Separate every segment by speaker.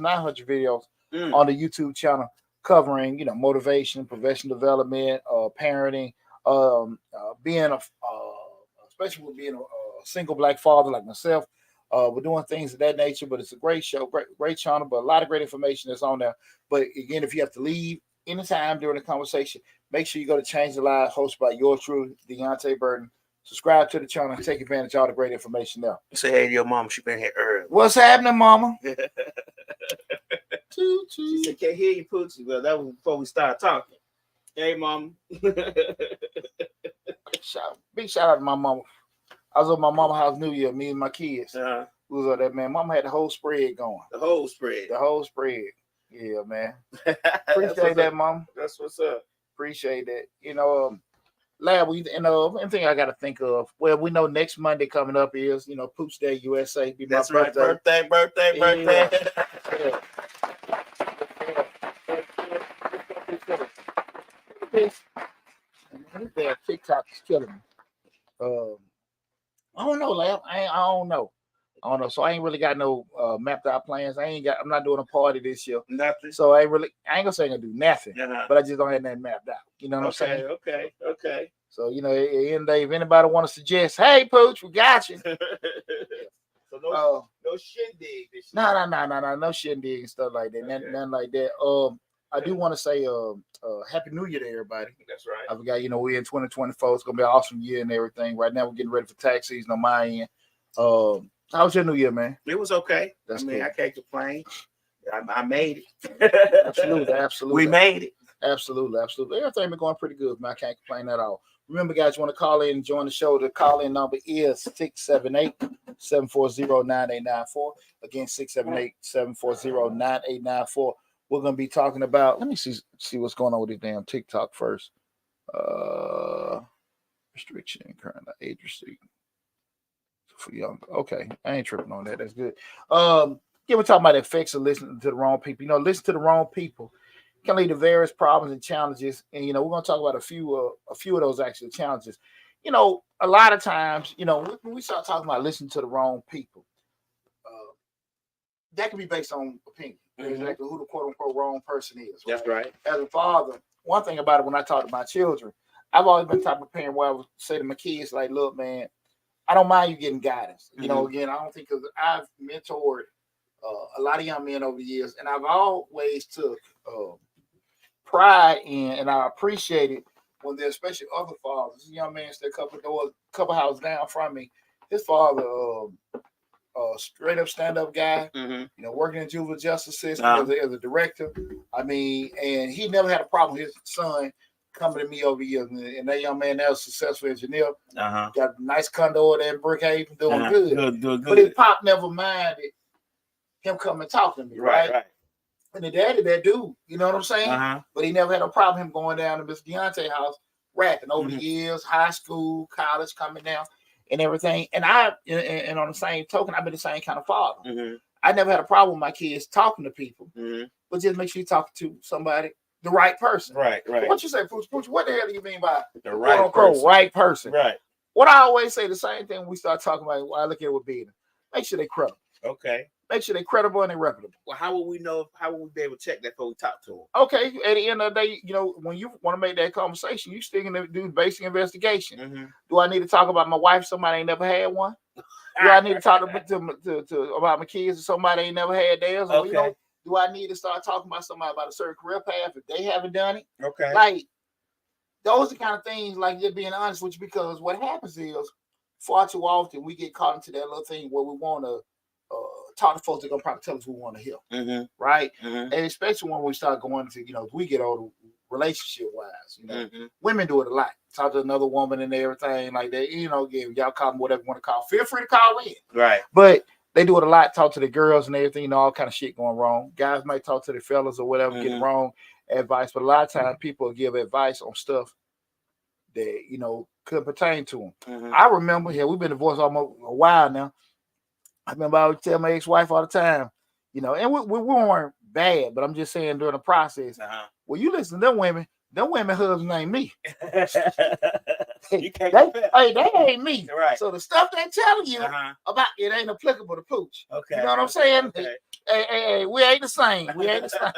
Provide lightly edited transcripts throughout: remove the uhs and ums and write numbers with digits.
Speaker 1: 900 videos on the YouTube channel covering, motivation, professional development, parenting, being especially with being a single black father like myself. We're doing things of that nature, but it's a great show, great channel, but a lot of great information that's on there. But again, if you have to leave anytime during the conversation, make sure you go to Change the Lives, hosted by yours truly, Deonte Burden. Subscribe to the channel and take advantage of all the great information there.
Speaker 2: Say hey to your mom. She been here early.
Speaker 1: What's happening, mama?
Speaker 2: She said, can't hear you, Poochie. Well, that was before we started talking. Hey, mama.
Speaker 1: Big shout out to my mama. I was at my mama's house New Year, me and my kids. We was on that, man. Mama had the whole spread going.
Speaker 2: The whole spread.
Speaker 1: Yeah, man. Appreciate that, mama.
Speaker 2: That's what's up.
Speaker 1: Appreciate that. Lab, anything I got to think of. Well, we know next Monday coming up is, Pooch Day USA.
Speaker 2: That's right. Birthday. Yeah.
Speaker 1: Yeah. TikTok is killing me. I don't know, Lab. I don't know. So I ain't really got no mapped out plans. I'm not doing a party this year.
Speaker 2: Nothing.
Speaker 1: So I ain't gonna say I'm gonna do nothing. But I just don't have nothing mapped out. You know what I'm saying?
Speaker 2: Okay.
Speaker 1: So, at the end of the day, if anybody want to suggest, hey, Pooch, we got you.
Speaker 2: So no shindig this year.
Speaker 1: No shindig and stuff like that. Okay. Nothing like that. I do want to say Happy New Year to everybody.
Speaker 2: That's right.
Speaker 1: I forgot, we're in 2024. It's gonna be an awesome year and everything. Right now we're getting ready for tax season on my end. How was your New Year, man?
Speaker 2: It was okay.
Speaker 1: That's cool.
Speaker 2: I can't complain. I made it.
Speaker 1: Absolutely.
Speaker 2: We made it.
Speaker 1: Absolutely. Everything been going pretty good, man. I can't complain at all. Remember, guys, you want to call in and join the show. The call-in number is 678-740-9894. Again, 678-740-9894. We're going to be talking about, let me see what's going on with this damn TikTok first. Restriction, current age restriction for young. Okay, I ain't tripping on that. That's good. We're talking about the effects of listening to the wrong people. Listen to the wrong people can lead to various problems and challenges. And, we're going to talk about a few of those actual challenges. A lot of times, when we start talking about listening to the wrong people, that can be based on opinion. Exactly who the quote unquote wrong person is.
Speaker 2: Right? That's right.
Speaker 1: As a father, one thing about it, when I talk to my children, I've always been the type of parent where I would say to my kids, like, look, man, I don't mind you getting guidance. Again, I don't think, because I've mentored a lot of young men over the years, and I've always took pride in, and I appreciate it when there's especially other fathers. This young man stayed a couple houses down from me. His father, straight up stand up guy, working in juvenile justice system as a director. And he never had a problem with his son coming to me over the years. And that young man now is a successful engineer. Got a nice condo over there in Brookhaven, doing good. But his pop never minded him coming and talking to me, right? And the daddy, that dude, you know what I'm saying? But he never had a problem him going down to Miss Deonte's house, rapping over the years, high school, college, coming down and everything. And and on the same token, I've been the same kind of father. I never had a problem with my kids talking to people, but just make sure you talk to somebody, the right person. Right. What you say, Pooch? What the hell do you mean by
Speaker 2: the right person?
Speaker 1: Right person.
Speaker 2: Right.
Speaker 1: What I always say, the same thing when we start talking about, I look at it with being, make sure they're credible.
Speaker 2: Okay.
Speaker 1: Make sure they're credible and they're reputable.
Speaker 2: Well, how will we know? How will we be able to check that before we talk to them?
Speaker 1: Okay. At the end of the day, when you want to make that conversation, you still gonna do basic investigation. Do I need to talk about my wife? Somebody ain't never had one. Do I need to talk to about my kids or somebody ain't never had theirs?
Speaker 2: Okay.
Speaker 1: Or, do I need to start talking about somebody about a certain career path if they haven't done it?
Speaker 2: Okay.
Speaker 1: Like, those are the kind of things, like, just being honest with you, because what happens is far too often we get caught into that little thing where we want to talk to folks that gonna probably tell us we want to hear, right? And especially when we start going to, if we get older, relationship wise, women do it a lot. Talk to another woman and everything like that. Again, y'all call them whatever you want to call. Feel free to call in,
Speaker 2: right?
Speaker 1: But they do it a lot. Talk to the girls and everything. All kind of shit going wrong. Guys might talk to the fellas or whatever, getting wrong advice, but a lot of times people give advice on stuff that could pertain to them. I remember, we've been divorced almost a while now. I remember I would tell my ex-wife all the time, and we weren't bad, but I'm just saying during the process, well, you listen to them women husbands ain't me.
Speaker 2: You can't
Speaker 1: they ain't me.
Speaker 2: Right.
Speaker 1: So the stuff they telling you about it ain't applicable to Pooch.
Speaker 2: Okay.
Speaker 1: You know what I'm saying?
Speaker 2: Okay.
Speaker 1: Hey, we ain't the same. We ain't the same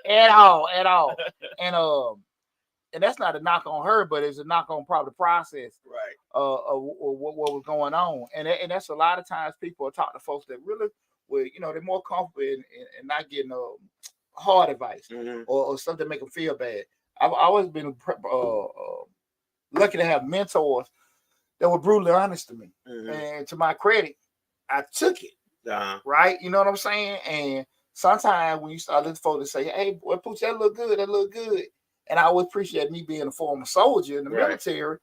Speaker 1: at all. And that's not a knock on her, but it's a knock on probably the process,
Speaker 2: right?
Speaker 1: Of what was going on, and that's a lot of times people talk to folks that really, they're more comfortable in not getting hard advice or stuff that make them feel bad. I've always been lucky to have mentors that were brutally honest to me, and to my credit, I took it. Right, you know what I'm saying? And sometimes when you start listening to folks that say, "Hey, boy, Pooch, that look good," and I always appreciate me being a former soldier in the military.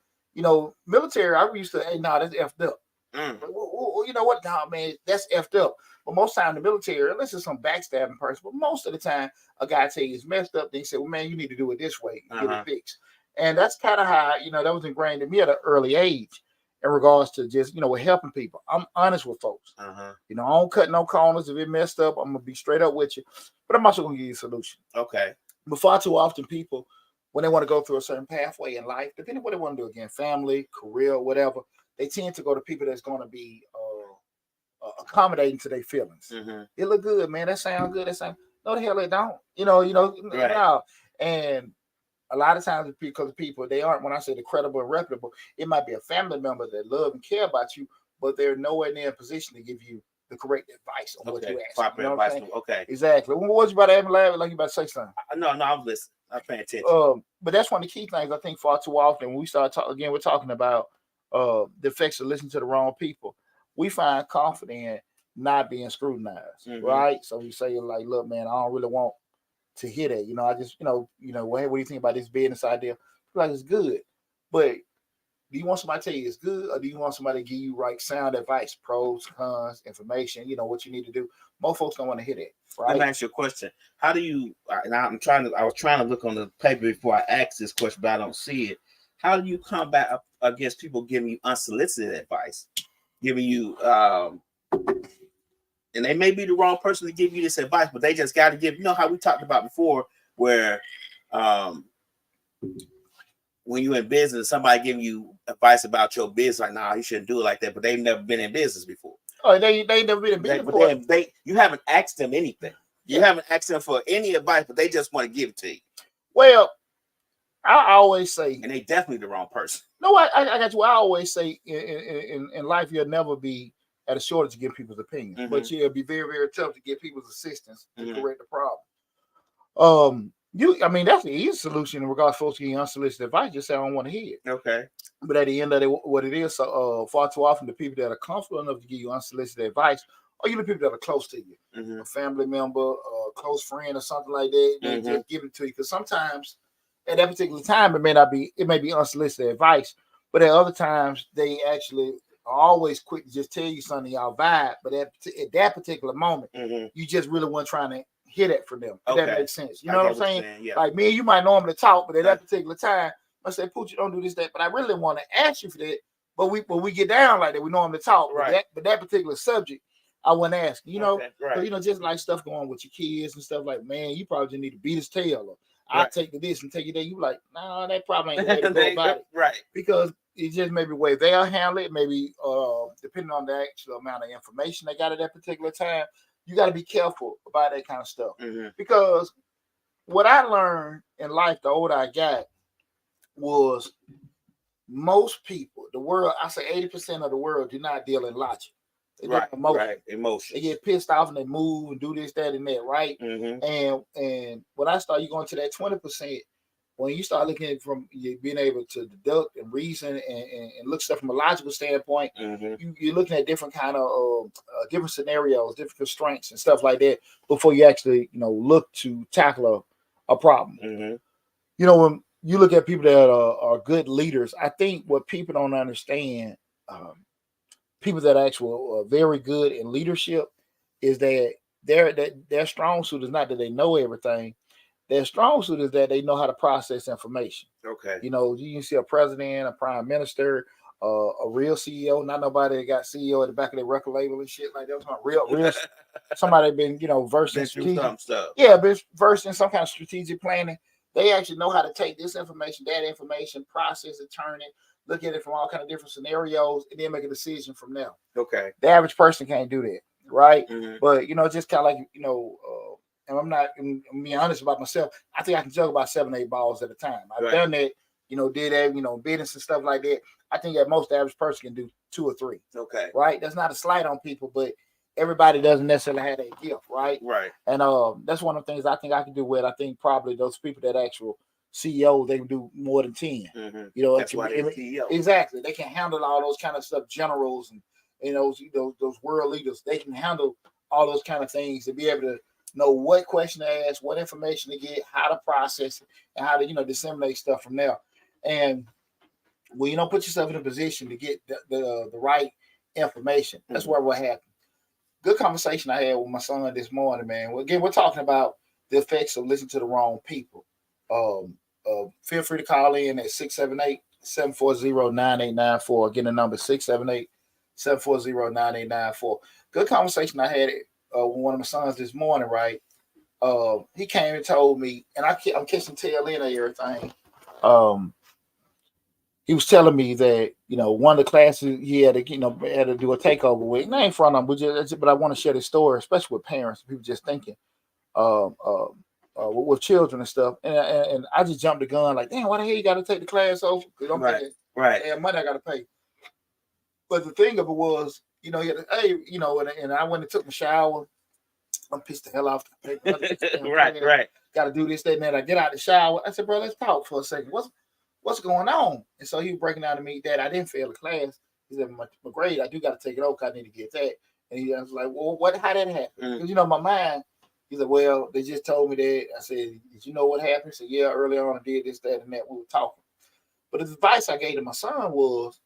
Speaker 1: Military, I used to, hey, nah, that's effed up. You know what, nah, man, that's effed up. But most time in the military, unless it's some backstabbing person, but most of the time, a guy tell you it's messed up, they say, well, man, you need to do it this way, get it fixed. And that's kind of how, that was ingrained in me at an early age in regards to just, with helping people. I'm honest with folks. I don't cut no corners. If it messed up, I'm going to be straight up with you. But I'm also going to give you a solution.
Speaker 2: Okay.
Speaker 1: But far too often, people, when they want to go through a certain pathway in life, depending on what they want to do, again, family, career, whatever, they tend to go to people that's going to be accommodating to their feelings. It look good, man. That sound good. That sound, no, the hell it don't. No. And a lot of times, because people, they aren't, when I say the credible and reputable, it might be a family member that love and care about you, but they're nowhere near a position to give you the correct advice on what you ask.
Speaker 2: Proper advice. Okay.
Speaker 1: Exactly. What you about to have like you about to say something?
Speaker 2: No, I'm listening. I'm paying attention.
Speaker 1: But that's one of the key things I think far too often when we start talking, we're talking about the effects of listening to the wrong people. We find comfort in not being scrutinized, right? So we say like, look, man, I don't really want to hear that. I just, what do you think about this business idea? Like, it's good. But do you want somebody to tell you it's good, or do you want somebody to give you sound advice, pros, cons, information, what you need to do? Most folks don't want to hear that, right?
Speaker 2: Let me ask you a question. How do you, and I was trying to look on the paper before I asked this question, but I don't see it. How do you combat against people giving you unsolicited advice, giving you, and they may be the wrong person to give you this advice, but they just got to give, how we talked about before, where when you're in business, somebody giving you advice about your business, like, nah, you shouldn't do it like that, but they've never been in business before.
Speaker 1: Oh, they never been in business before.
Speaker 2: You haven't asked them anything. You haven't asked them for any advice, but they just want to give it to you.
Speaker 1: Well, I always say,
Speaker 2: and they definitely the wrong person.
Speaker 1: No, I got you. I always say in life, you'll never be at a shortage to give people's opinions, but you'll be very, very tough to get people's assistance to correct the problem. That's the easy solution in regards to folks getting unsolicited advice. Just say I don't want to hear it.
Speaker 2: Okay.
Speaker 1: But at the end of it, what it is, far too often the people that are comfortable enough to give you unsolicited advice are usually people that are close to you, a family member, a close friend, or something like that. They just give it to you because sometimes at that particular time it may be unsolicited advice, but at other times they actually are always quick to just tell you something y'all vibe. But at that particular moment, you just really weren't trying to hear that from them. If that makes sense. You know what I'm saying?
Speaker 2: Yeah.
Speaker 1: Like me and you might normally talk, but at that particular time, I say, Pooch, you don't do this, that. But I really want to ask you for that. But when we get down like that, we normally talk.
Speaker 2: Right.
Speaker 1: But that particular subject, I wouldn't ask.
Speaker 2: Right.
Speaker 1: So, just like stuff going with your kids and stuff like, man, you probably just need to beat his tail. Or I'll take to this and take you there. You like, nah, that probably ain't the way to go about it.
Speaker 2: Right.
Speaker 1: Because it just maybe the way they'll handle it, maybe depending on the actual amount of information they got at that particular time. You got to be careful about that kind of stuff. Because what I learned in life, the older I got, was most people, the world, I say 80% of the world do not deal in logic. They deal in emotion.
Speaker 2: Right, emotion.
Speaker 1: They get pissed off and they move and do this, that, and that, right? And when I start, you going to that 20%, when you start looking at from you being able to deduct and reason and look stuff from a logical standpoint, you're looking at different kind of different scenarios, different constraints and stuff like that before you actually look to tackle a problem. When you look at people that are good leaders, I think what people don't understand, people that are actually very good in leadership, is that their strong suit is not that they know everything. Their strong suit is that they know how to process information.
Speaker 2: Okay.
Speaker 1: You can see a president, a prime minister, a real CEO, not nobody that got CEO at the back of their record label and shit like that. It's not real somebody been, versed in strategic
Speaker 2: stuff.
Speaker 1: Yeah, been versed in some kind of strategic planning. They actually know how to take this information, that information, process it, turn it, look at it from all kind of different scenarios, and then make a decision from there.
Speaker 2: Okay.
Speaker 1: The average person can't do that, right?
Speaker 2: Mm-hmm.
Speaker 1: But just kind of like and I'm being honest about myself. I think I can juggle about 7-8 balls at a time. I've done that, did that, business and stuff like that. I think at most the average person can do 2 or 3.
Speaker 2: Okay.
Speaker 1: Right? That's not a slight on people, but everybody doesn't necessarily have that gift, right?
Speaker 2: Right.
Speaker 1: And that's one of the things I think I can do well. I think probably those people that actual CEO, they can do more than 10.
Speaker 2: Mm-hmm. That's why they're CEO.
Speaker 1: Exactly. They can handle all those kind of stuff, generals and those world leaders. They can handle all those kind of things and be able to know what question to ask, what information to get, how to process it, and how to disseminate stuff from there. And when put yourself in a position to get the right information, that's where what happened. Good conversation I had with my son this morning, man. Well, again, we're talking about the effects of listening to the wrong people. Feel free to call in at 678-740-9894. Again, the number 678-740-9894. Good conversation I had with one of my sons this morning, right? He came and told me, and I'm catching tail end of everything. He was telling me that one of the classes he had to had to do a takeover with. And I ain't front of him, but I want to share this story, especially with parents, people just thinking, with children and stuff. And I just jumped the gun like, damn, why the hell you got to take the class over? Because I'm thinking, damn, money I got to pay. But the thing of it was, he had to, hey, and I went and took my shower. I'm pissed the hell off the paper.
Speaker 2: Right.
Speaker 1: Got to do this, that, and that. I get out the shower. I said, bro, let's talk for a second. What's going on? And so he was breaking down to me that I didn't fail the class. He said, my grade, I do got to take it over because I need to get that. And he was like, well, how that happened? Because, my mind, he said, well, they just told me that. I said, did you know what happened? He said, yeah, early on I did this, that, and that. We were talking. But the advice I gave to my son was,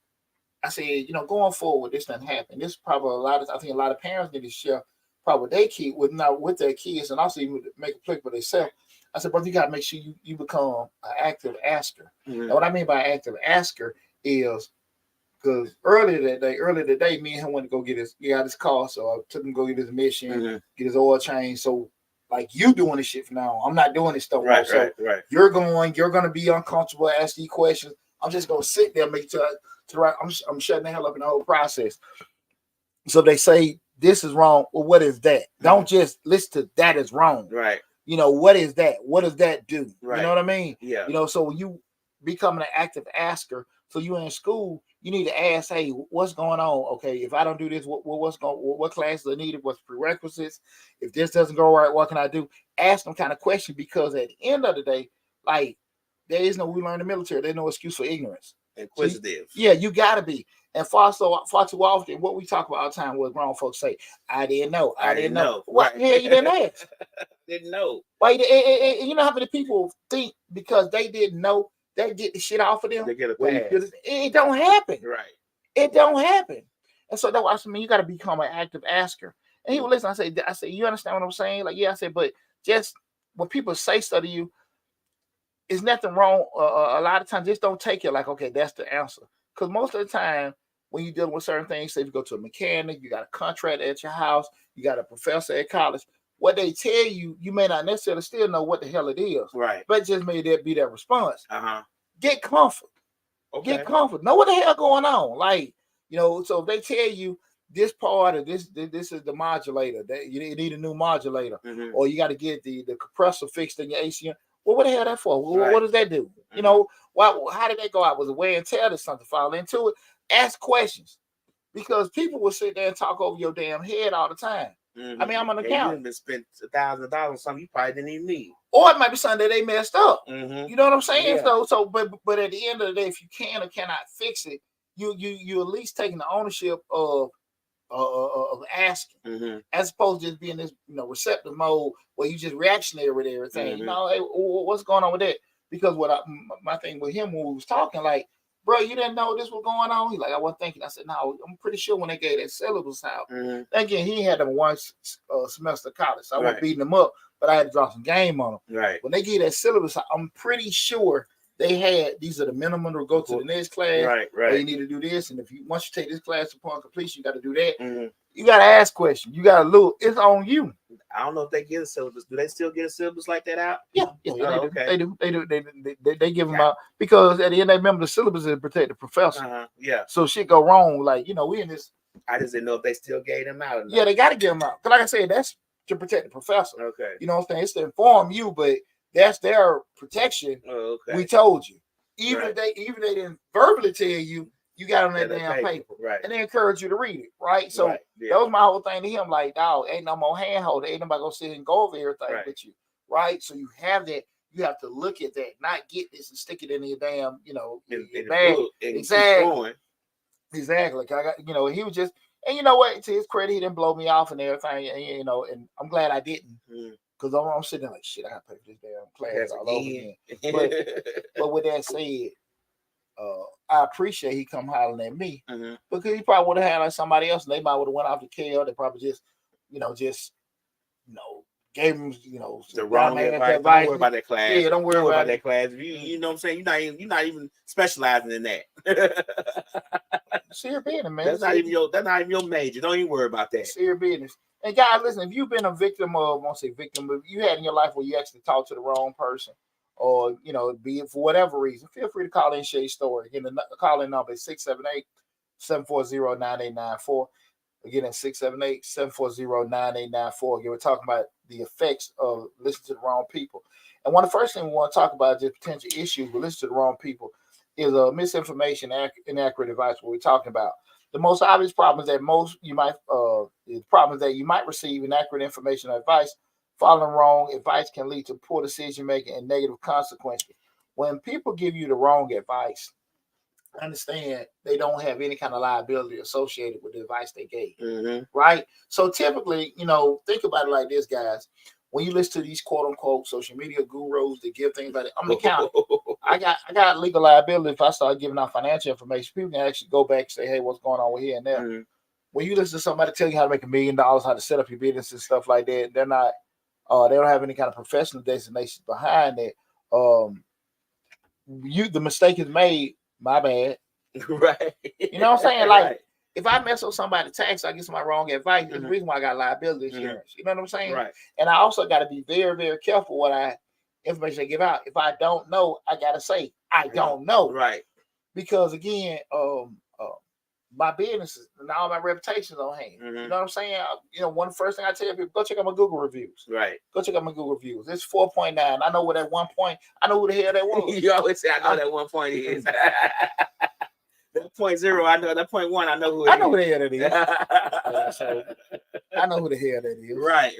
Speaker 1: I said, going forward, this doesn't happen. This is probably I think a lot of parents need to share probably their kid with their kids and also even make a play for themselves. I said, brother, you got to make sure you become an active asker. And what I mean by active asker is because earlier that day, me and him went to go get his car. So I took him to go get his emission, get his oil change. So like you doing this shit from now on. I'm not doing this stuff.
Speaker 2: Right.
Speaker 1: You're going to be uncomfortable, ask these questions. I'm just going to sit there and make sure I'm shutting the hell up in the whole process. So they say this is wrong. Well, what is that? Don't just listen to that is wrong.
Speaker 2: Right.
Speaker 1: What is that? What does that do?
Speaker 2: Right.
Speaker 1: You know what I mean?
Speaker 2: Yeah.
Speaker 1: So when you becoming an active asker, so you in school, you need to ask, hey, what's going on? Okay, if I don't do this, what classes are needed? What's prerequisites? If this doesn't go right, what can I do? Ask them kind of question because at the end of the day, like there is no, we learn in the military, there's no excuse for ignorance.
Speaker 2: Inquisitive.
Speaker 1: So, yeah, you gotta be. And far too often, what we talk about all the time, what grown folks say, I didn't know. I didn't know. What the hell you didn't ask?
Speaker 2: Didn't know.
Speaker 1: Why? You know how many people think because they didn't know they get the shit off of them?
Speaker 2: They get a pass.
Speaker 1: It don't happen.
Speaker 2: Right.
Speaker 1: It don't happen. And so that's why I mean you got to become an active asker. And he would listen. I say, you understand what I'm saying? Like, yeah, I said, but just when people say stuff to you, is nothing wrong. A lot of times, just don't take it like, okay, that's the answer. Because most of the time, when you're dealing with certain things, say if you go to a mechanic, you got a contract at your house, you got a professor at college, what they tell you, you may not necessarily still know what the hell it is.
Speaker 2: Right.
Speaker 1: But just may that be that response. Get comfort.
Speaker 2: Okay.
Speaker 1: Get comfort. Know what the hell going on. Like, so if they tell you this part of this is the modulator, that you need a new modulator, or you got to get the compressor fixed in your ACM. Well, what the hell that for? Well, what does that do? How did that go out? Was it wear and tear? Did something fall into it? Ask questions. Because people will sit there and talk over your damn head all the time. I mean, I'm an accountant.
Speaker 2: You spent $1,000 on something you probably didn't even need.
Speaker 1: Or it might be something that they messed up. You know what I'm saying?
Speaker 2: Yeah.
Speaker 1: But at the end of the day, if you can or cannot fix it, you at least taking the ownership of asking, as opposed to just being this receptive mode where you just reactionary with everything. Hey, what's going on with that? Because my thing with him when we was talking, like, bro, you didn't know this was going on? He's like, I wasn't thinking. I said, no, I'm pretty sure when they gave that syllabus out. Again, he had them one semester of college, so I wasn't beating him up, but I had to drop some game on him.
Speaker 2: Right.
Speaker 1: When they gave that syllabus out, I'm pretty sure they had these are the minimum to go to the next class.
Speaker 2: Right.
Speaker 1: Or you need to do this, and once you take this class upon completion, you got to do that. You gotta ask questions. You gotta look. It's on you.
Speaker 2: I don't know if they get a syllabus. Do they still get a syllabus like that out?
Speaker 1: Yeah,
Speaker 2: Oh,
Speaker 1: they do. They give them out because at the end, they remember the syllabus is to protect the professor.
Speaker 2: Yeah.
Speaker 1: So shit go wrong. Like, we in this.
Speaker 2: I just didn't know if they still gave them out. Or not.
Speaker 1: Yeah, they got to get them out. Cause like I said, that's to protect the professor.
Speaker 2: Okay.
Speaker 1: You know what I'm saying? It's to inform you, but that's their protection.
Speaker 2: Oh, okay.
Speaker 1: We told you. Even if they didn't verbally tell you, you got on that damn paper.
Speaker 2: Right.
Speaker 1: And they encourage you to read it. Right. So that was my whole thing to him. Like, dog, ain't no more handhold. Ain't nobody gonna sit and go over everything with you. Right. So you have that. You have to look at that, not get this and stick it in your damn, in bag. Exactly. Exactly. I got, he was just, and you know what? To his credit, he didn't blow me off and everything. And, and I'm glad I didn't, because I'm sitting there like, shit, I got to pay for this damn class all over again. But with that said, I appreciate he come hollering at me, because he probably would have had like somebody else, and they might would have went off the KL. They probably just gave him,
Speaker 2: the wrong advice. Don't worry about that class.
Speaker 1: Yeah, don't worry about
Speaker 2: that class. You know what I'm saying? You're not even specializing in that.
Speaker 1: Serious business, man.
Speaker 2: That's not even your major. Don't even worry about that.
Speaker 1: Serious business. And guys, listen, if you've been a victim of, I won't say victim, but you had in your life where you actually talked to the wrong person, or be it for whatever reason, feel free to call in and share your story. Again, the call-in number is 678-740-9894. Again, at 678-740-9894. Again, we're talking about the effects of listening to the wrong people. And one of the first things we want to talk about is potential issues with listening to the wrong people is misinformation, inaccurate advice. What we're talking about. The most obvious problem is that you might receive inaccurate information or advice. Following wrong advice can lead to poor decision making and negative consequences. When people give you the wrong advice, understand they don't have any kind of liability associated with the advice they gave, right? So typically, think about it like this, guys. When you listen to these quote unquote social media gurus that give things like that, I'm accountable. I got legal liability if I start giving out financial information. People can actually go back and say, hey, what's going on with here and there. When you listen to somebody tell you how to make $1 million, how to set up your business and stuff like that, they're not they don't have any kind of professional designation behind it. The mistake is made, my bad.
Speaker 2: Right.
Speaker 1: You know what I'm saying? Like, if I mess up somebody's tax, I get somebody wrong advice. That's the reason why I got liability insurance. You know what I'm saying?
Speaker 2: Right.
Speaker 1: And I also got to be very, very careful what information I give out. If I don't know, I got to say, I don't know.
Speaker 2: Right.
Speaker 1: Because again, my business and all my reputation's on hand. You know what I'm saying? One first thing I tell people, go check out my Google reviews.
Speaker 2: Right.
Speaker 1: Go check out my Google reviews. It's 4.9. I know what at one point, I know who the hell that was.
Speaker 2: You always say, I know that 1 point is. That 0.0, I know. That 0.1, I know who it is.
Speaker 1: I know who the hell that is. So I know who the hell that is.
Speaker 2: Right.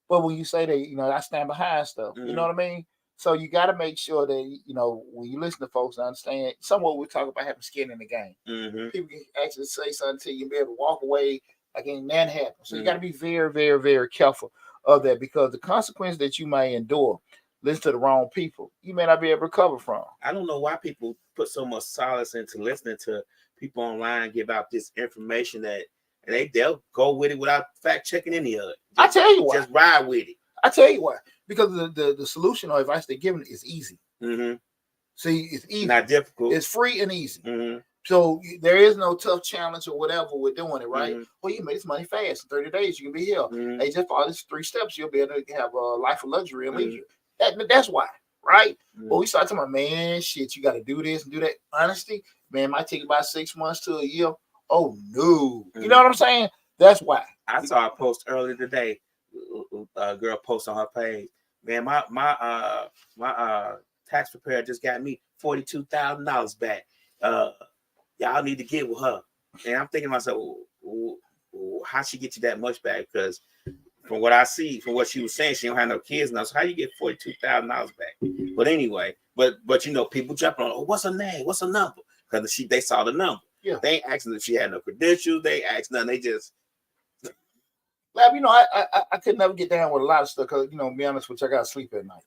Speaker 1: But when you say that, I stand behind stuff. You know what I mean? So you got to make sure that, when you listen to folks, understand somewhat we talk about having skin in the game. People can actually say something to you and be able to walk away like ain't that happen. So you got to be very, very, very careful of that, because the consequences that you may endure, listen to the wrong people, you may not be able to recover from.
Speaker 2: I don't know why people put so much solace into listening to people online give out this information that they'll go with it without fact checking any of it.
Speaker 1: I tell you why.
Speaker 2: Just ride with it.
Speaker 1: I tell you why. Because the solution or advice they're giving is easy. See, it's easy.
Speaker 2: Not difficult.
Speaker 1: It's free and easy. So there is no tough challenge or whatever we're doing it, right? Well, you make this money fast. In 30 days, you can be here. Hey, just follow these 3 steps, you'll be able to have a life of luxury and leisure. That's why, right? But we start talking about, man, shit, you got to do this and do that. Honesty, man, it might take about 6 months to a year. Oh, no. You know what I'm saying? That's why.
Speaker 2: I saw a post earlier today. A girl post on her page. Man, my tax preparer just got me $42,000 back. Y'all need to get with her. And I'm thinking to myself, how she get you that much back? Because from what I see, from what she was saying, she don't have no kids now. So how you get $42,000 back? But anyway, but people jumping on, oh, what's her name? What's her number? Because they saw the number.
Speaker 1: Yeah.
Speaker 2: They ain't asking if she had no credentials. They asked nothing. They just.
Speaker 1: Lab, I could never get down with a lot of stuff because, to be honest with you, I got to sleep at night.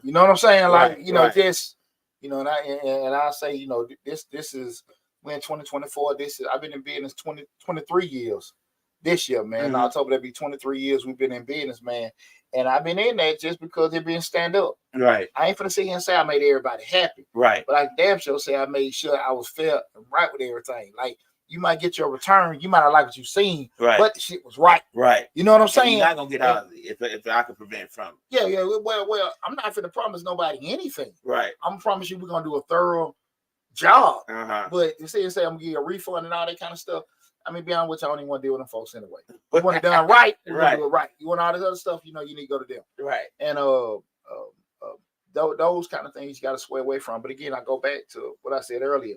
Speaker 1: You know what I'm saying? Like, just, and I say, this is, we're in 2024. I've been in business 23 years this year, man. In October, that'll be 23 years we've been in business, man. And I've been in that just because they're being stand up.
Speaker 2: Right.
Speaker 1: I ain't finna sit here and say I made everybody happy.
Speaker 2: Right.
Speaker 1: But I damn sure say I made sure I was fair and right with everything. Like, You might get your return. You might not like what you seen,
Speaker 2: Right.
Speaker 1: but the shit was right.
Speaker 2: Right.
Speaker 1: You know what I'm saying?
Speaker 2: You're not gonna get out of it if I can prevent from.
Speaker 1: Yeah. Well, I'm not finna promise nobody anything.
Speaker 2: Right.
Speaker 1: I'm gonna promise you we're gonna do a thorough job.
Speaker 2: Uh-huh.
Speaker 1: But you say I'm gonna give you a refund and all that kind of stuff. I mean, be honest with you, I don't even want to deal with them folks anyway. You want it done right, we're gonna do it right. You want all this other stuff, you need to go to them.
Speaker 2: Right.
Speaker 1: And those kind of things you got to sway away from. But again, I go back to what I said earlier.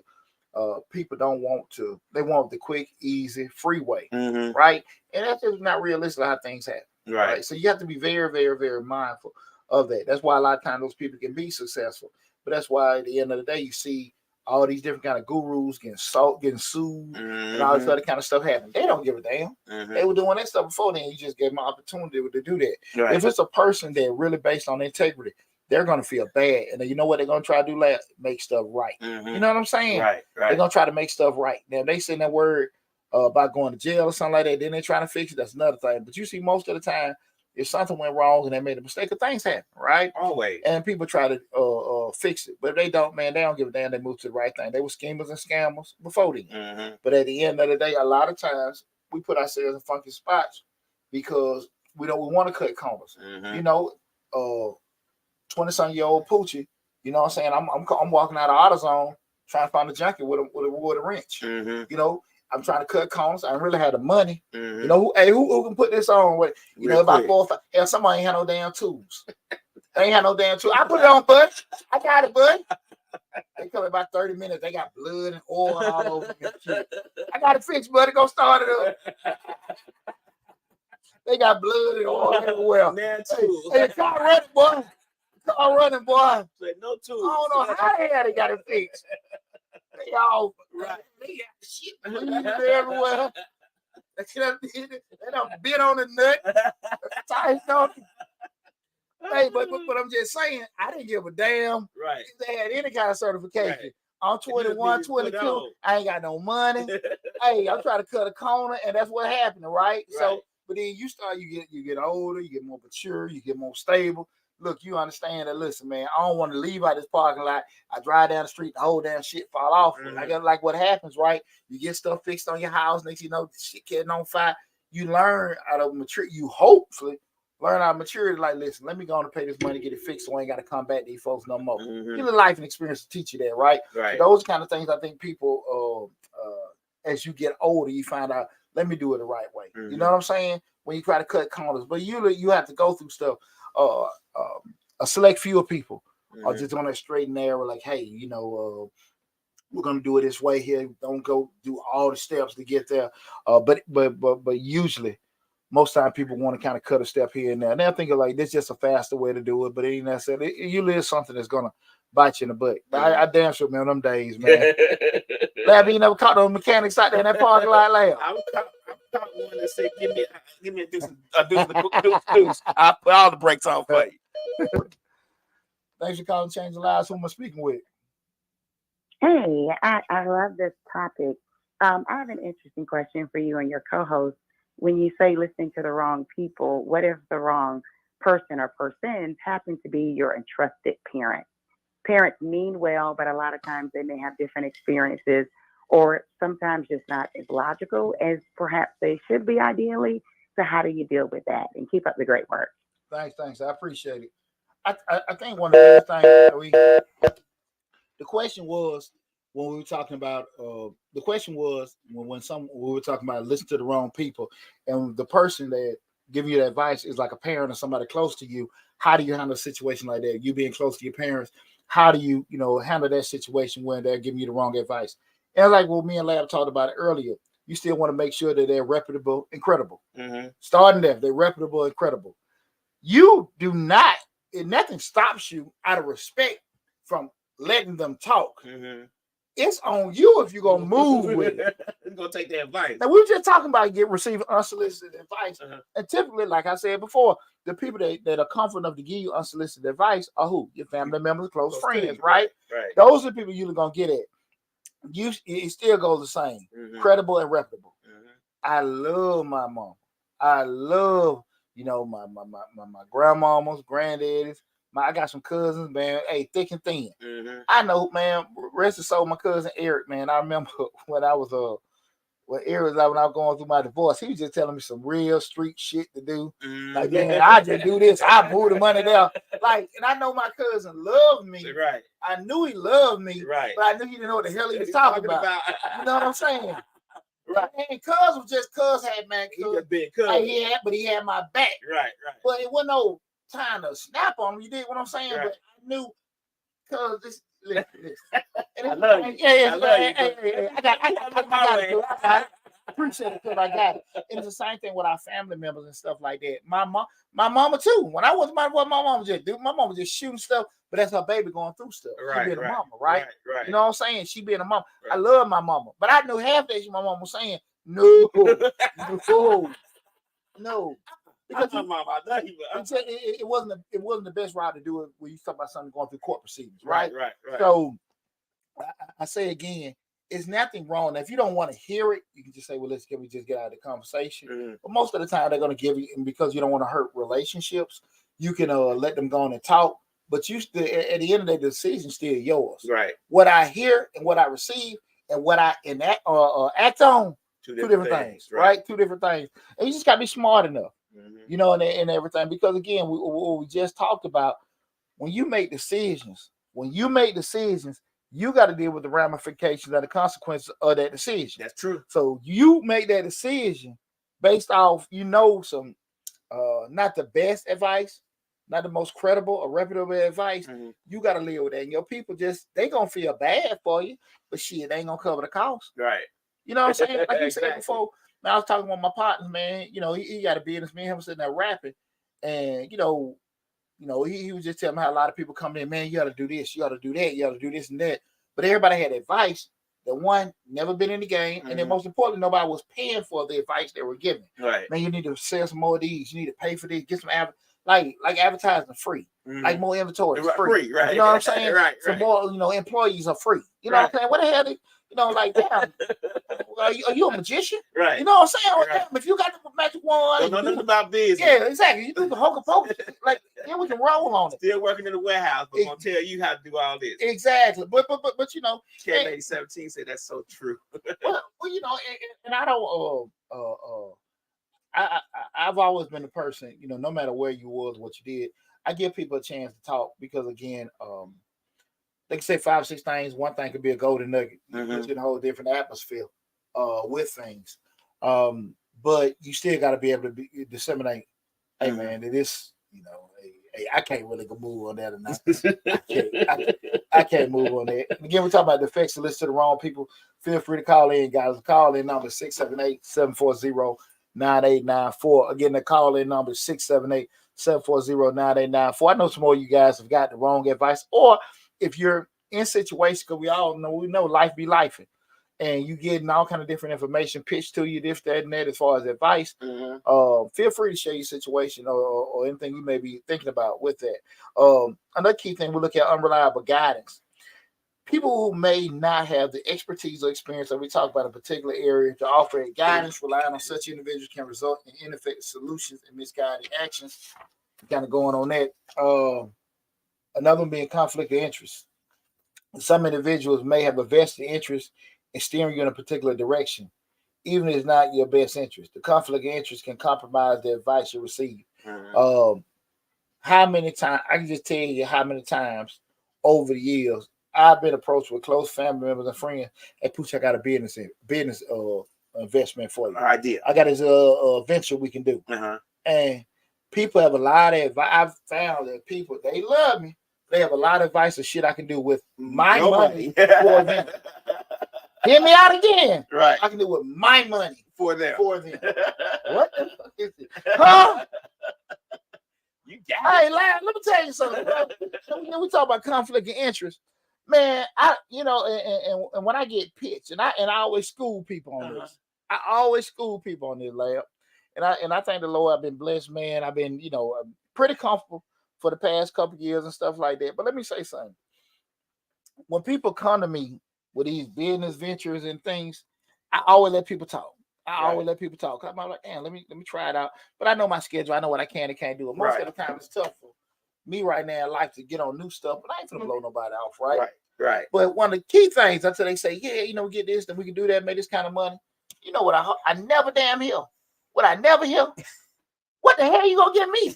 Speaker 1: People don't want to. They want the quick, easy, freeway, right? And that's just not realistic how things happen. Right. So you have to be very, very, very mindful of that. That's why a lot of times those people can be successful. But that's why at the end of the day, you see all these different kind of gurus getting sued, and all this other kind of stuff happening. They don't give a damn. They were doing that stuff before then. You just gave them an opportunity to do that. Right. If it's a person that really based on integrity, they're going to feel bad. And then you know what they're going to try to do? Make stuff right. You know what I'm saying? Right. They're going to try to make stuff right. Now, if they say that word about going to jail or something like that, then they're trying to fix it. That's another thing. But you see, most of the time, if something went wrong and they made a mistake, things happen, right?
Speaker 2: Always.
Speaker 1: And people try to fix it. But if they don't, man, they don't give a damn. They move to the right thing. They were schemers and scammers before then. But at the end of the day, a lot of times, we put ourselves in funky spots because we want to cut corners. 20-some-year-old Poochie, you know what I'm saying? I'm walking out of AutoZone trying to find a junkie with a wrench. I'm trying to cut corners. I really had the money. Who can put this on? With about 4 or 5. Hell, somebody ain't had no damn tools. They ain't had no damn tools. I put it on, bud. I got it, bud. They come in about 30 minutes. They got blood and oil all over me. I got it fixed, buddy. Go start it up. They got blood and oil everywhere.
Speaker 2: Man, tools.
Speaker 1: Hey, car running, boy. Car running, boy.
Speaker 2: No tools.
Speaker 1: I don't know how the hell they got it fixed. They all right. They got shit bleeding everywhere. They don't bit on the nut. Hey, but I'm just saying, I didn't give a damn.
Speaker 2: Right.
Speaker 1: If they had any kind of certification. Right. I'm 21, 22. I ain't got no money. Hey, I'm trying to cut a corner, and that's what happened, right? So, but then you get older, you get more mature, you get more stable. Look, you understand that. Listen, man, I don't want to leave out this parking lot. I drive down the street, the whole damn shit fall off. Like what happens, right? You get stuff fixed on your house, next you know, shit getting on fire. You learn out of maturity. You hopefully learn out of maturity. Like, listen, let me go on and pay this money, get it fixed, so I ain't got to come back to these folks no more. Get a life and experience to teach you that, right? Right. So those kind of things I think people, as you get older, you find out, let me do it the right way. You know what I'm saying? When you try to cut corners, but you have to go through stuff. A select few of people are just on that straight and narrow, like, hey, we're gonna do it this way here. Don't go do all the steps to get there. But usually, most time people want to kind of cut a step here and there. And they're thinking like this is just a faster way to do it. But it ain't necessarily. It usually is something that's gonna bite you in the butt. But I damn sure remember them days, man. Lab, you never caught those mechanics out there in that parking lot, Lab.
Speaker 2: I caught one that said, "Give me a deuce. I'll put all the brakes on for you."
Speaker 1: Thanks for calling Changing Lives. Who am I speaking with?
Speaker 3: Hey, I love this topic. I have an interesting question for you and your co-host. When you say listening to the wrong people, what if the wrong person or persons happen to be your entrusted parent? Parents mean well, but a lot of times they may have different experiences or sometimes just not as logical as perhaps they should be ideally. So how do you deal with that? And keep up the great work.
Speaker 1: Thanks. I appreciate it. I think one of the things the question was when we were talking about we were talking about listen to the wrong people, and the person that giving you that advice is like a parent or somebody close to you. How do you handle a situation like that? You being close to your parents, how do you handle that situation when they're giving you the wrong advice? And like what me and Lab talked about it earlier, you still want to make sure that they're reputable and credible. Starting there, they're reputable and credible. You do not. Nothing stops you out of respect from letting them talk. It's on you if you're gonna move with it.
Speaker 2: You're gonna take their advice.
Speaker 1: Now we were just talking about receiving unsolicited advice, and typically, like I said before, the people that are comfortable enough to give you unsolicited advice are who? Your family members, close friends, right? Those are the people you're gonna get at. It still goes the same, credible and reputable. I love my mom. I love. My grandmamas, granddaddies. I got some cousins, man. Hey, thick and thin. I know, man. Rest of soul, my cousin Eric, man. I remember when I was Well, Eric was like when I was going through my divorce, he was just telling me some real street shit to do. Like, man, I just do this. I move the money there. Like, and I know my cousin loved me.
Speaker 2: Right.
Speaker 1: I knew he loved me.
Speaker 2: Right.
Speaker 1: But I knew he didn't know what the hell he was talking about. You know what I'm saying? Right. And cuz was just cuz had man.
Speaker 2: He just being cuz.
Speaker 1: Like, but he had my back.
Speaker 2: Right.
Speaker 1: But it wasn't no time to snap on him. You did what I'm saying?
Speaker 2: Right.
Speaker 1: But I knew cuz this. Listen.
Speaker 2: I love you.
Speaker 1: Yeah.
Speaker 2: I love you.
Speaker 1: Hey, I got it. I appreciate it because I got it. And it's the same thing with our family members and stuff like that. My mama too. When I was my mama just do. My mama just shooting stuff, but that's her baby going through stuff.
Speaker 2: Right,
Speaker 1: she being
Speaker 2: right,
Speaker 1: a mama, right?
Speaker 2: Right.
Speaker 1: You know what I'm saying? She being a mama.
Speaker 2: Right.
Speaker 1: I love my mama, but I knew half that my mama was saying no. Because
Speaker 2: my mama, I love you.
Speaker 1: It wasn't the best route to do it when you talk about something going through court proceedings, right?
Speaker 2: Right.
Speaker 1: So I say again, it's nothing wrong. Now, if you don't want to hear it, you can just say, well, can we just get out of the conversation?
Speaker 2: Mm-hmm.
Speaker 1: But most of the time they're going to give you, and because you don't want to hurt relationships, you can let them go on and talk. But you still, at the end of the day, the decision's still yours.
Speaker 2: Right.
Speaker 1: What I hear and what I receive and what I enact act on, two different things, right? Two different things. And you just got to be smart enough, you know, and everything. Because again, what we just talked about, when you make decisions, you got to deal with the ramifications and the consequences of that decision.
Speaker 2: That's true.
Speaker 1: So you make that decision based off, some not the best advice, not the most credible or reputable advice. You got to live with that. And your people they going to feel bad for you, but shit, they ain't going to cover the cost.
Speaker 2: Right.
Speaker 1: You know what I'm saying? Like you
Speaker 2: Exactly.
Speaker 1: said before, man, I was talking with my partners, man, he got a business, me and him sitting there rapping. And, he was just telling me how a lot of people come in, man, you got to do this, you got to do that, you got to do this and that. But everybody had advice that one, never been in the game. And then most importantly, nobody was paying for the advice they were giving.
Speaker 2: Right.
Speaker 1: Man, you need to sell some more of these. You need to pay for these. Get some like advertising free. Like more inventory is free.
Speaker 2: Right.
Speaker 1: You know what I'm saying?
Speaker 2: Right.
Speaker 1: Some more, employees are free. You know what I'm saying? What the hell? Like, damn, are you a magician?
Speaker 2: Right.
Speaker 1: You know what I'm saying? Well,
Speaker 2: Right.
Speaker 1: damn, if you got the magic wand,
Speaker 2: Don't know nothing about business.
Speaker 1: yeah, exactly. You do the hocus pocus, like, yeah, we can roll on it.
Speaker 2: Still working in the warehouse, but gonna tell you how to do all this.
Speaker 1: Exactly. But
Speaker 2: Cat Lady 17 said that's so true.
Speaker 1: well, and I don't I've always been the person, no matter where you was, what you did, I give people a chance to talk because again, they can say 5 or 6 things. One thing could be a golden nugget. It's in a whole different atmosphere with things. But you still got to be able to disseminate. Hey man, it is, hey, I can't really go move on that or not. I can't move on that. Again, we're talking about the effects to listen to the wrong people. Feel free to call in, guys. Call in number 678-740-9894. Again, the call in number 678-740-9894. I know some more of you guys have got the wrong advice, or if you're in situations, because we know life be lifing, and you getting all kind of different information pitched to you, this, that, and that, as far as advice. Feel free to share your situation or anything you may be thinking about with that. Another key thing, we look at unreliable guidance. People who may not have the expertise or experience that we talk about in a particular area to offer guidance, relying on such individuals can result in ineffective solutions and misguided actions. Kind of going on that. Another one being conflict of interest. Some individuals may have a vested interest in steering you in a particular direction, even if it's not your best interest. The conflict of interest can compromise the advice you receive. How many times, I can just tell you how many times over the years I've been approached with close family members and friends. Hey, Pooch, I got a business investment for you.
Speaker 2: Idea.
Speaker 1: I got this venture we can do. And people have a lot of advice. I've found that people, they love me. They have a lot of advice of shit I can do with my money for them. Hear me out again.
Speaker 2: Right.
Speaker 1: I can do it with my money
Speaker 2: for them.
Speaker 1: What the fuck is it? Huh?
Speaker 2: You got it.
Speaker 1: Hey, let me tell you something. We talk about conflict of interest. Man, and when I get pitched, and I always school people on this. I always school people on this, lab. And I thank the Lord, I've been blessed, man. I've been, pretty comfortable for the past couple of years and stuff like that. But let me say something. When people come to me with these business ventures and things, I always let people talk. I'm like, damn, let me try it out. But I know my schedule. I know what I can and can't do. And most of the time, it's tough for me right now. I like to get on new stuff, but I ain't gonna blow nobody off, right?
Speaker 2: Right.
Speaker 1: But one of the key things until they say, yeah, we get this, then we can do that, make this kind of money. You know what I never damn hear. What I never hear. What the hell you gonna give me?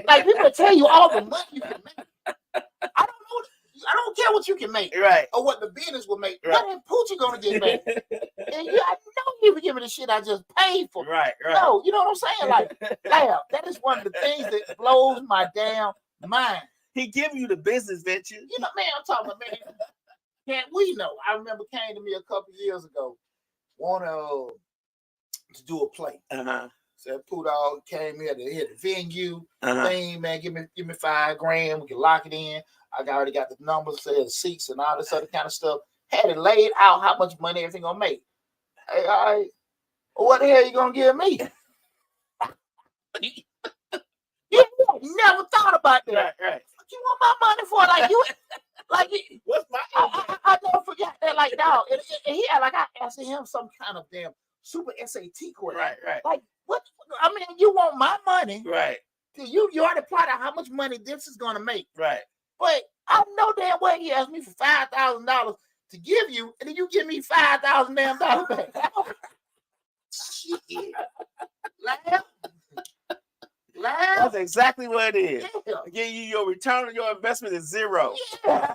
Speaker 1: Like people tell you all the money you can make. I don't know. I don't care what you can make,
Speaker 2: Right.
Speaker 1: or what the business will make.
Speaker 2: Right.
Speaker 1: What is Poochie gonna get back? And I know you even giving the shit I just paid for.
Speaker 2: Right.
Speaker 1: No, you know what I'm saying? Like, damn, that is one of the things that blows my damn mind.
Speaker 2: He give you the business venture.
Speaker 1: You know, man, I'm talking about, man. Can't we know? I remember came to me a couple years ago, wanted to do a play. Said Pooh Dog came here to hit the venue thing, man. Give me $5,000. We can lock it in. I already got the numbers, say the seats and all this other kind of stuff. Had it laid out how much money everything gonna make. Hey, all right. Well, what the hell you gonna give me? You never thought about that.
Speaker 2: Right.
Speaker 1: What you want my money for? Like you, like
Speaker 2: what's my?
Speaker 1: I never forgot that. Like dog, and he had like I asked him some kind of damn super SAT question.
Speaker 2: Right.
Speaker 1: Like what? I mean, you want my money?
Speaker 2: Right.
Speaker 1: You already plotted out how much money this is gonna make.
Speaker 2: Right.
Speaker 1: But I know damn well he asked me for $5,000 to give you, and then you give me $5,000 damn dollars back. Shit. Laugh.
Speaker 2: That's exactly what it is.
Speaker 1: Yeah.
Speaker 2: Again, your return on your investment is zero.
Speaker 1: Yeah.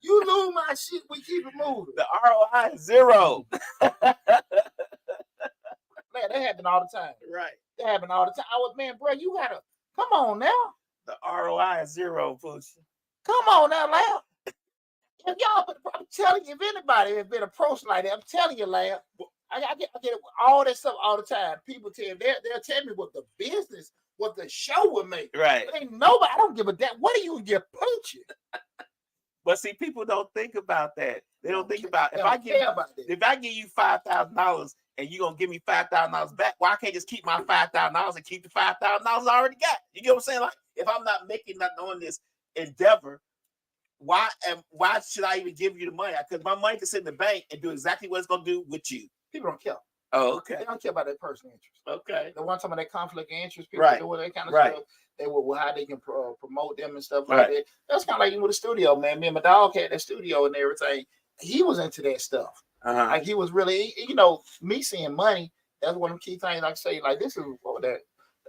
Speaker 1: You lose my shit, we keep it moving.
Speaker 2: The ROI is zero.
Speaker 1: Man, that happen all the time.
Speaker 2: Right.
Speaker 1: That happen all the time. I was, man, bro, you gotta come on now.
Speaker 2: The ROI is zero, Poochie.
Speaker 1: Come on now, Lab. If y'all, I'm telling you, if anybody has been approached like that, I'm telling you, Lab, I get all that stuff all the time. People they'll tell me what the business, what the show would make.
Speaker 2: Right.
Speaker 1: But ain't nobody, I don't give a damn. What are you gonna get Poochie?
Speaker 2: But see, people don't think about that. They don't think about if I give you $5,000 and you're gonna give me $5,000 back, why can't I just keep my $5,000 and keep the $5,000 I already got? You get what I'm saying? Like if I'm not making nothing on this endeavor, why should I even give you the money? Because my money can sit in the bank and do exactly what it's gonna do with you.
Speaker 1: People don't care.
Speaker 2: Oh, okay.
Speaker 1: They don't care about their personal interest.
Speaker 2: Okay.
Speaker 1: The one time of that conflict of interest, people do that kind of stuff. They will how they can promote them and stuff like that. That's kind of like even with the studio, man. Me and my dog had that studio and everything. He was into that stuff. Like he was really, me seeing money. That's one of the key things I say. Like this is that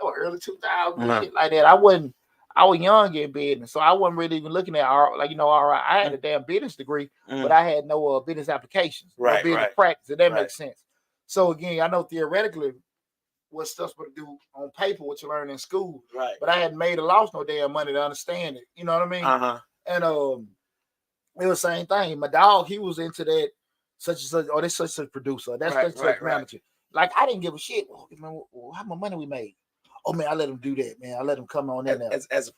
Speaker 1: was early 2000s, shit like that. I was young in business, so I wasn't really even looking at I had a damn business degree, but I had no business applications, no business practice. If that makes sense. So again, I know theoretically what stuff's supposed to do on paper, what you learn in school, but I hadn't made or lost no damn money to understand it. You know what I mean? And it was the same thing. My dog, he was into that such and such, or this such a producer, that's such a manager. Like I didn't give a shit. How much money we made? Oh man, I let him do that, man. I let him come on in there.
Speaker 2: As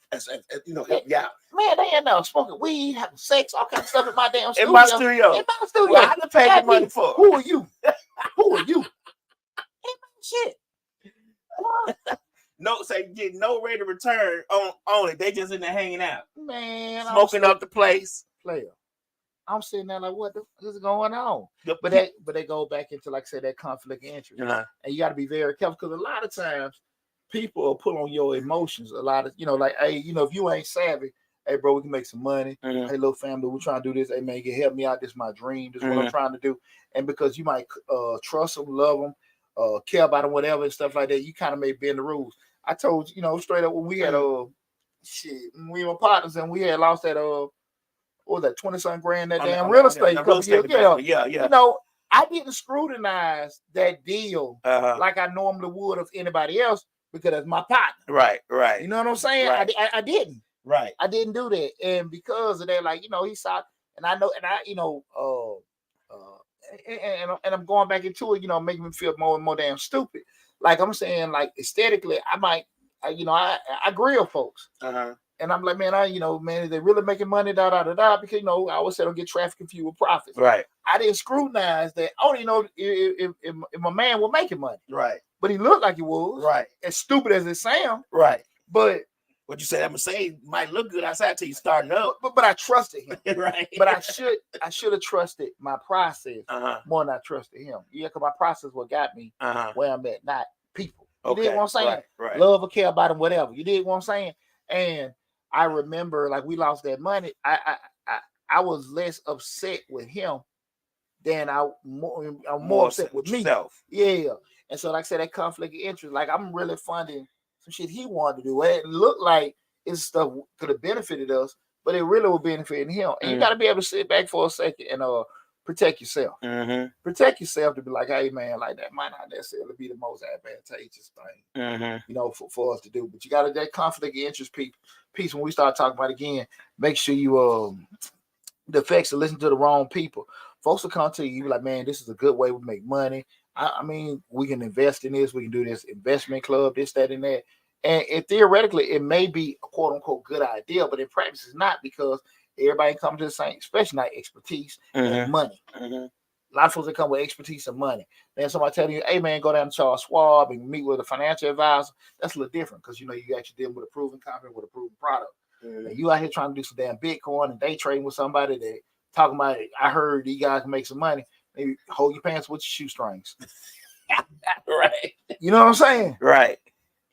Speaker 2: yeah.
Speaker 1: Man, they end up smoking weed, having sex, all kinds of stuff in my damn studio.
Speaker 2: In my studio.
Speaker 1: Well,
Speaker 2: I done paid the money for.
Speaker 1: Who are you? Who are you? Ain't my shit.
Speaker 2: No, say get no rate of return on it. They just in there hanging out.
Speaker 1: Man,
Speaker 2: smoking up the place.
Speaker 1: Player. I'm sitting there like, what is going on? But they go back into, like I said, that conflict of interest. And you got to be very careful because a lot of times people will pull on your emotions. A lot of, like, hey, if you ain't savvy, hey, bro, we can make some money. Hey, little family, we're trying to do this. Hey, man, you can help me out. This is my dream. This is what I'm trying to do. And because you might trust them, love them, care about them, whatever, and stuff like that, you kind of may bend the rules. I told you, straight up when we had we were partners and we had lost that what was that, 20-something grand that damn real estate company. Yeah. I didn't scrutinize that deal like I normally would of anybody else because that's my partner.
Speaker 2: Right.
Speaker 1: You know what I'm saying?
Speaker 2: Right.
Speaker 1: I didn't.
Speaker 2: Right.
Speaker 1: I didn't do that. And because of that, like, he saw, and I know, and and I'm going back into it, making me feel more and more damn stupid. Like I'm saying, like aesthetically, I grill folks. And I'm like, man, man, they really making money, because, I always say don't get traffic confused with profits.
Speaker 2: Right.
Speaker 1: I didn't scrutinize that. I don't even know if my man was making money.
Speaker 2: Right.
Speaker 1: But he looked like he was. Right. As stupid as it sounds.
Speaker 2: Right.
Speaker 1: But
Speaker 2: what you said, I'm gonna say might look good outside till you start it up.
Speaker 1: But I trusted him.
Speaker 2: Right.
Speaker 1: But I should have trusted my process more than I trusted him. Yeah, because my process what got me where I'm at, not people. You dig what I'm saying?
Speaker 2: Right.
Speaker 1: Love or care about him, whatever. You dig what I'm saying? And I remember, like, we lost that money. I was less upset with him then I'm more upset with me. Yeah. And so, like I said, that conflict of interest, like I'm really funding some shit he wanted to do. It looked like it's stuff could have benefited us, but it really will benefit him. And you got to be able to sit back for a second and protect yourself. Protect yourself to be like, hey man, like that might not necessarily be the most advantageous thing, you know, for us to do. But you got to that conflict of interest piece when we start talking about it again. Make sure you the effects of listening to the wrong people. Folks will come to you like, man, this is a good way to make money. I mean, we can invest in this. We can do this investment club, this, that, and that. And theoretically, it may be a quote unquote good idea, but in practice, it's not because everybody comes to the same, especially not expertise and money. A lot of folks that come with expertise and money. Then somebody telling you, hey man, go down to Charles Schwab and meet with a financial advisor. That's a little different because you know you actually dealing with a proven company with a proven product. And you out here trying to do some damn Bitcoin and day trading with somebody that talking about it. I heard you guys can make some money. Maybe hold your pants with your shoestrings.
Speaker 2: Right.
Speaker 1: You know what I'm saying?
Speaker 2: Right.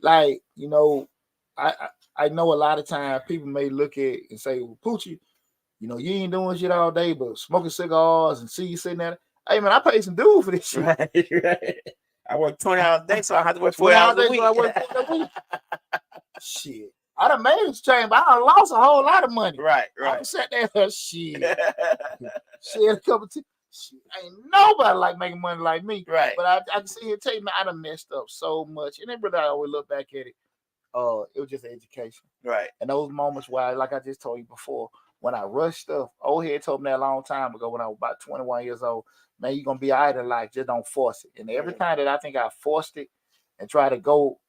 Speaker 1: Like, you know, I know a lot of times people may look at and say, well, Poochie, you know, you ain't doing shit all day, but smoking cigars and see you sitting there. Hey man, I paid some dues for this shit.
Speaker 2: Right. I work 20 hours a day, so I have to work 40 hours a week.
Speaker 1: So I work 40 hours a week. Shit. I done made this change, but I done lost a whole lot of money.
Speaker 2: Right.
Speaker 1: I sat there, shit. Shit, a couple of shit. Ain't nobody like making money like me.
Speaker 2: Right.
Speaker 1: But I can see here tell you, man, I done messed up so much. And then really I always look back at it. It was just education.
Speaker 2: Right.
Speaker 1: And those moments where, like I just told you before, when I rushed stuff, old head told me that a long time ago when I was about 21 years old, man, you're going to be all right in life. Just don't force it. And every time that I think I forced it and try to go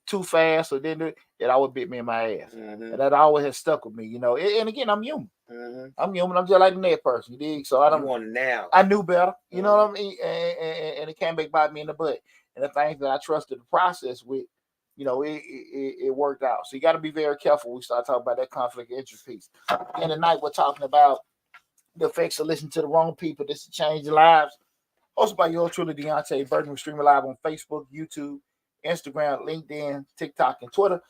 Speaker 1: too fast or didn't do it, it always bit me in my ass. And that always has stuck with me, you know. And again, I'm human. I'm human. I'm just like the next person, you dig? So I don't
Speaker 2: want now.
Speaker 1: I knew better, you know what I mean? And it came back bite me in the butt. And the things that I trusted the process with, you know, it worked out. So you got to be very careful when we start talking about that conflict of interest piece. And tonight we're talking about the effects of listening to the wrong people. This is changing lives. Hosted by yours truly, Deonte Burden. We're streaming live on Facebook, YouTube, Instagram, LinkedIn, TikTok, and Twitter.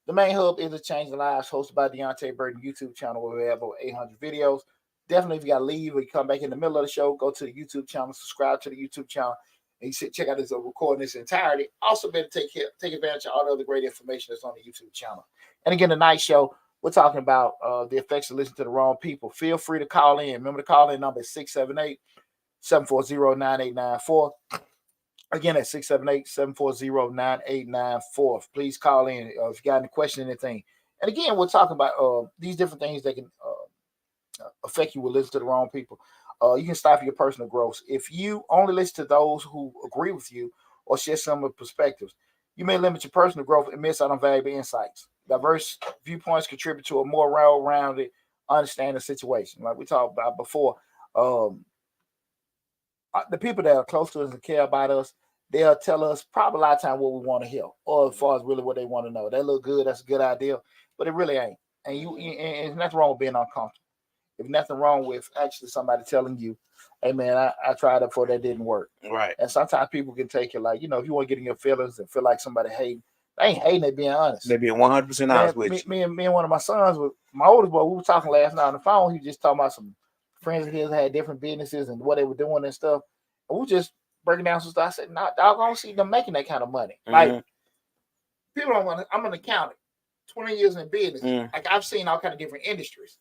Speaker 1: The main hub is a Changing Lives, hosted by Deonte Burden YouTube channel where we have over 800 videos. Definitely, if you got to leave or you come back in the middle of the show, go to the YouTube channel, subscribe to the YouTube channel, and you check out this recording this entirety. Also, better take advantage of all the other great information that's on the YouTube channel. And again, tonight's show, we're talking about the effects of listening to the wrong people. Feel free to call in. Remember, the call-in number is 678-740-9894. Again, at 678-740-9894. Please call in if you got any question, anything. And again, we're talking about these different things that can affect you with listening to the wrong people. You can stifle your personal growth. If you only listen to those who agree with you or share similar perspectives, you may limit your personal growth and miss out on valuable insights. Diverse viewpoints contribute to a more well-rounded understanding situation. Like we talked about before, the people that are close to us and care about us, they'll tell us probably a lot of time what we want to hear, or as far as really what they want to know. That look good, that's a good idea, but it really ain't. And and there's nothing wrong with being uncomfortable. If nothing wrong with actually somebody telling you, hey man, I tried it before, that didn't work.
Speaker 2: Right.
Speaker 1: And sometimes people can take it like, you know, if you want to get in your feelings and feel like somebody hating, they ain't hating, they being honest.
Speaker 2: They being 100% honest with you.
Speaker 1: Me and one of my sons, with my oldest boy, we were talking last night on the phone. He was just talking about some friends of his had different businesses and what they were doing and stuff. And we were just breaking down some stuff. I said, nah, dog, I don't see them making that kind of money. Like, people don't want to, I'm an accountant, 20 years in business. Like, I've seen all kind of different industries.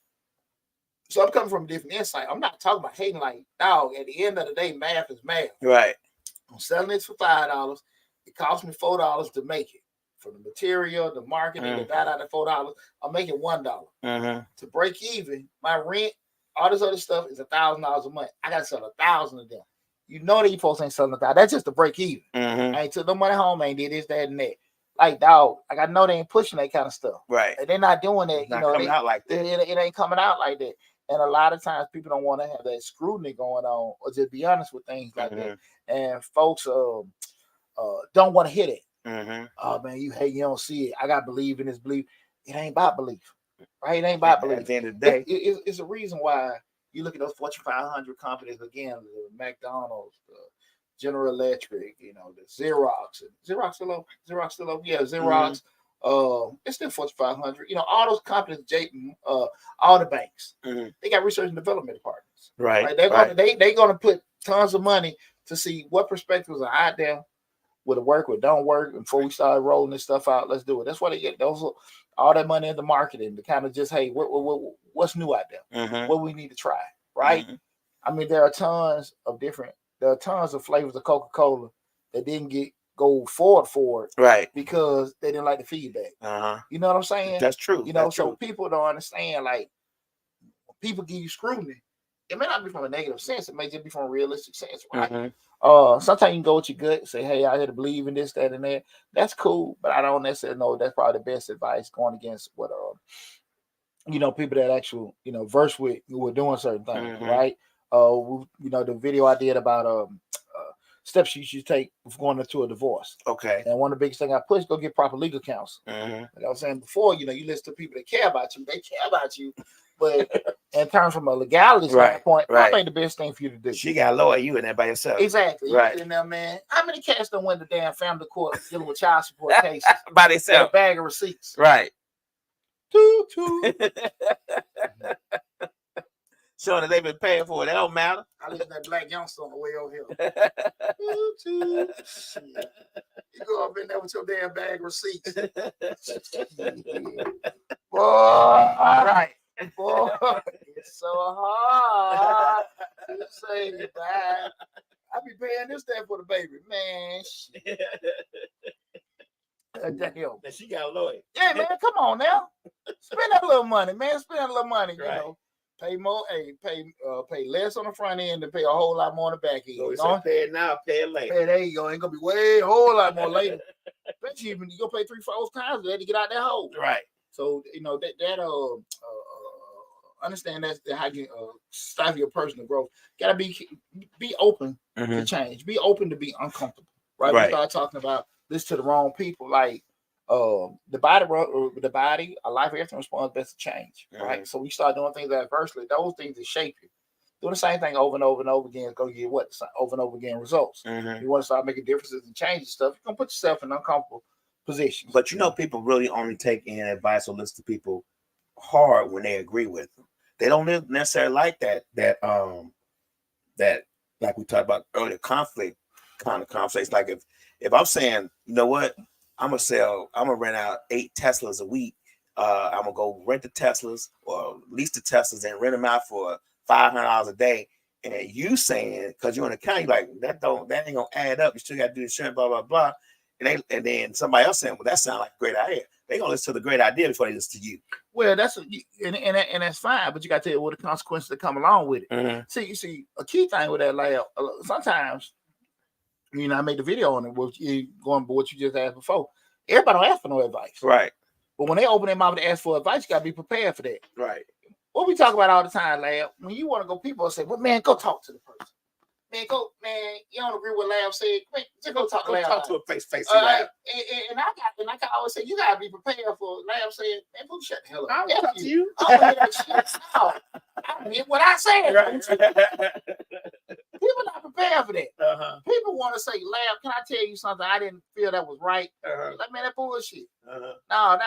Speaker 1: So I'm coming from a different insight. I'm not talking about hating, like, dog, at the end of the day, math is math.
Speaker 2: Right.
Speaker 1: I'm selling this for $5. It cost me $4 to make it. For the material, the marketing, the data, the $4, I'm making $1. To break even, my rent, all this other stuff is $1,000 a month. I got to sell 1,000 of them. You know that you folks ain't selling 1,000. That's just to break even. I ain't took no money home, ain't did this, that, and that. Like, dog, like I know they ain't pushing that kind of stuff.
Speaker 2: Right.
Speaker 1: And they're not doing that.
Speaker 2: It's not coming out like that.
Speaker 1: It ain't coming out like that. And a lot of times people don't want to have that scrutiny going on or just be honest with things like that. And folks don't want to hear that. Oh, man, you don't see it. I got to believe in this belief. It ain't about belief. Right? It ain't about belief.
Speaker 2: At the end of the day.
Speaker 1: It's a reason why you look at those Fortune 500 companies, again, the McDonald's, the General Electric, you know, the Xerox. Xerox still up? Yeah, Xerox. It's still Fortune 500. You know, all those companies, all the banks, they got research and development departments.
Speaker 2: Right.
Speaker 1: They're gonna put tons of money to see what perspectives are out there. Would it work? Would it don't work? And before we start rolling this stuff out, let's do it. That's why they get those all that money in the marketing to kind of just, hey, what's new out there? What we need to try, right? I mean, there are tons of flavors of Coca-Cola that didn't go forward for it,
Speaker 2: right?
Speaker 1: Because they didn't like the feedback. You know what I'm saying?
Speaker 2: That's true.
Speaker 1: You know, so people don't understand. Like, when people give you scrutiny, it may not be from a negative sense. It may just be from a realistic sense, right? Sometimes you can go with your gut, say, hey, I had to believe in this, that, and that. That's cool, but I don't necessarily know that's probably the best advice going against what people that actually, verse with who are doing certain things, right? The video I did about steps you should take before going into a divorce.
Speaker 2: Okay.
Speaker 1: And one of the biggest things I push, go get proper legal counsel. Like I was saying before, you listen to people that care about you, they care about you. But in terms from a legality standpoint, I think the best thing for you to do.
Speaker 2: She got to lawyer you in there by yourself.
Speaker 1: Exactly.
Speaker 2: Right.
Speaker 1: You in there, man. How many cats done went to damn family court dealing with child support cases?
Speaker 2: By themselves.
Speaker 1: A bag of receipts.
Speaker 2: Right.
Speaker 1: Toot, toot.
Speaker 2: Showing that they've been paying for it. That don't matter.
Speaker 1: I look at that black youngster on the way over here. Toot, toot. Shit. You go up in there with your damn bag of receipts. Boy, all right. Boy, it's so hard to say goodbye. I be paying this day for the baby, man. Shit. Damn.
Speaker 2: And she got a lawyer.
Speaker 1: Yeah, man, come on now. Spend that little money, man. Spend that little money,
Speaker 2: right.
Speaker 1: Pay more, pay less on the front end and pay a whole lot more on the back end.
Speaker 2: So pay it now, pay it later.
Speaker 1: Hey, there you go. Ain't gonna be way a whole lot more later. Bet you even you go pay 3-4 times to get out that hole.
Speaker 2: Right.
Speaker 1: So understand that's how you stifle your personal growth. Gotta be open to change. Be open to be uncomfortable. Right. We start talking about this to the wrong people. Like the body, a life, everything responds best to change. Right. So we start doing things adversely. Those things that shape you. Doing the same thing over and over and over again is gonna get over and over again results. You want to start making differences and changes stuff. You're gonna put yourself in uncomfortable positions.
Speaker 2: But people really only take in advice or listen to people hard when they agree with them. They don't necessarily like that like we talked about earlier, conflict kind of conflicts. Like if I'm saying, you know what, I'm gonna rent out 8 Teslas a week. I'm gonna go rent the Teslas or lease the Teslas and rent them out for $500 a day. And you saying, because you're in the county, like that ain't gonna add up. You still got to do insurance, blah blah blah. And then somebody else saying, well, that sounds like a great idea. They gonna listen to the great idea before they listen to you.
Speaker 1: Well, that's fine, but you got to tell you what the consequences that come along with it. See, a key thing with that, like sometimes, I made the video on it. Going by what you just asked before. Everybody don't ask for no advice,
Speaker 2: right?
Speaker 1: But when they open their mouth to ask for advice, you got to be prepared for that,
Speaker 2: right?
Speaker 1: What we talk about all the time, Lab. When you want to go, people say, "Well, man, go talk to the person." Man, you don't agree with Lab said. Man, just go talk to Lab.
Speaker 2: Talk to a face.
Speaker 1: And I always say, you gotta be prepared for Lab said, man, who shut the hell up?
Speaker 2: I don't talk to you.
Speaker 1: I don't hear that shit. No, I don't hear what I said.
Speaker 2: Right.
Speaker 1: People not prepared for that. People want to say, Lab, can I tell you something? I didn't feel that was right. Like, man, that bullshit. No.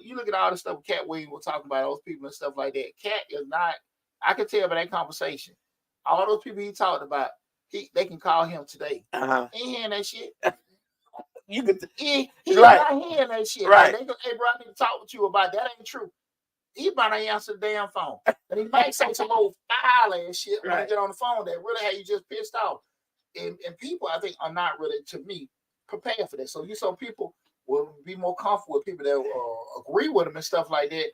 Speaker 1: You look at all the stuff Cat Williams was talking about, those people and stuff like that. Cat is not, I can tell by that conversation. All those people he talked about, they can call him today. He ain't hearing that shit. He not hearing that shit.
Speaker 2: Right.
Speaker 1: Like, hey, bro, I need to talk with you about that. Ain't true. He might not answer the damn phone. And he might say some old foul ass shit when he get on the phone that really had you just pissed off. And people, I think, are not really, to me, prepared for that. So people will be more comfortable with people that agree with them and stuff like that.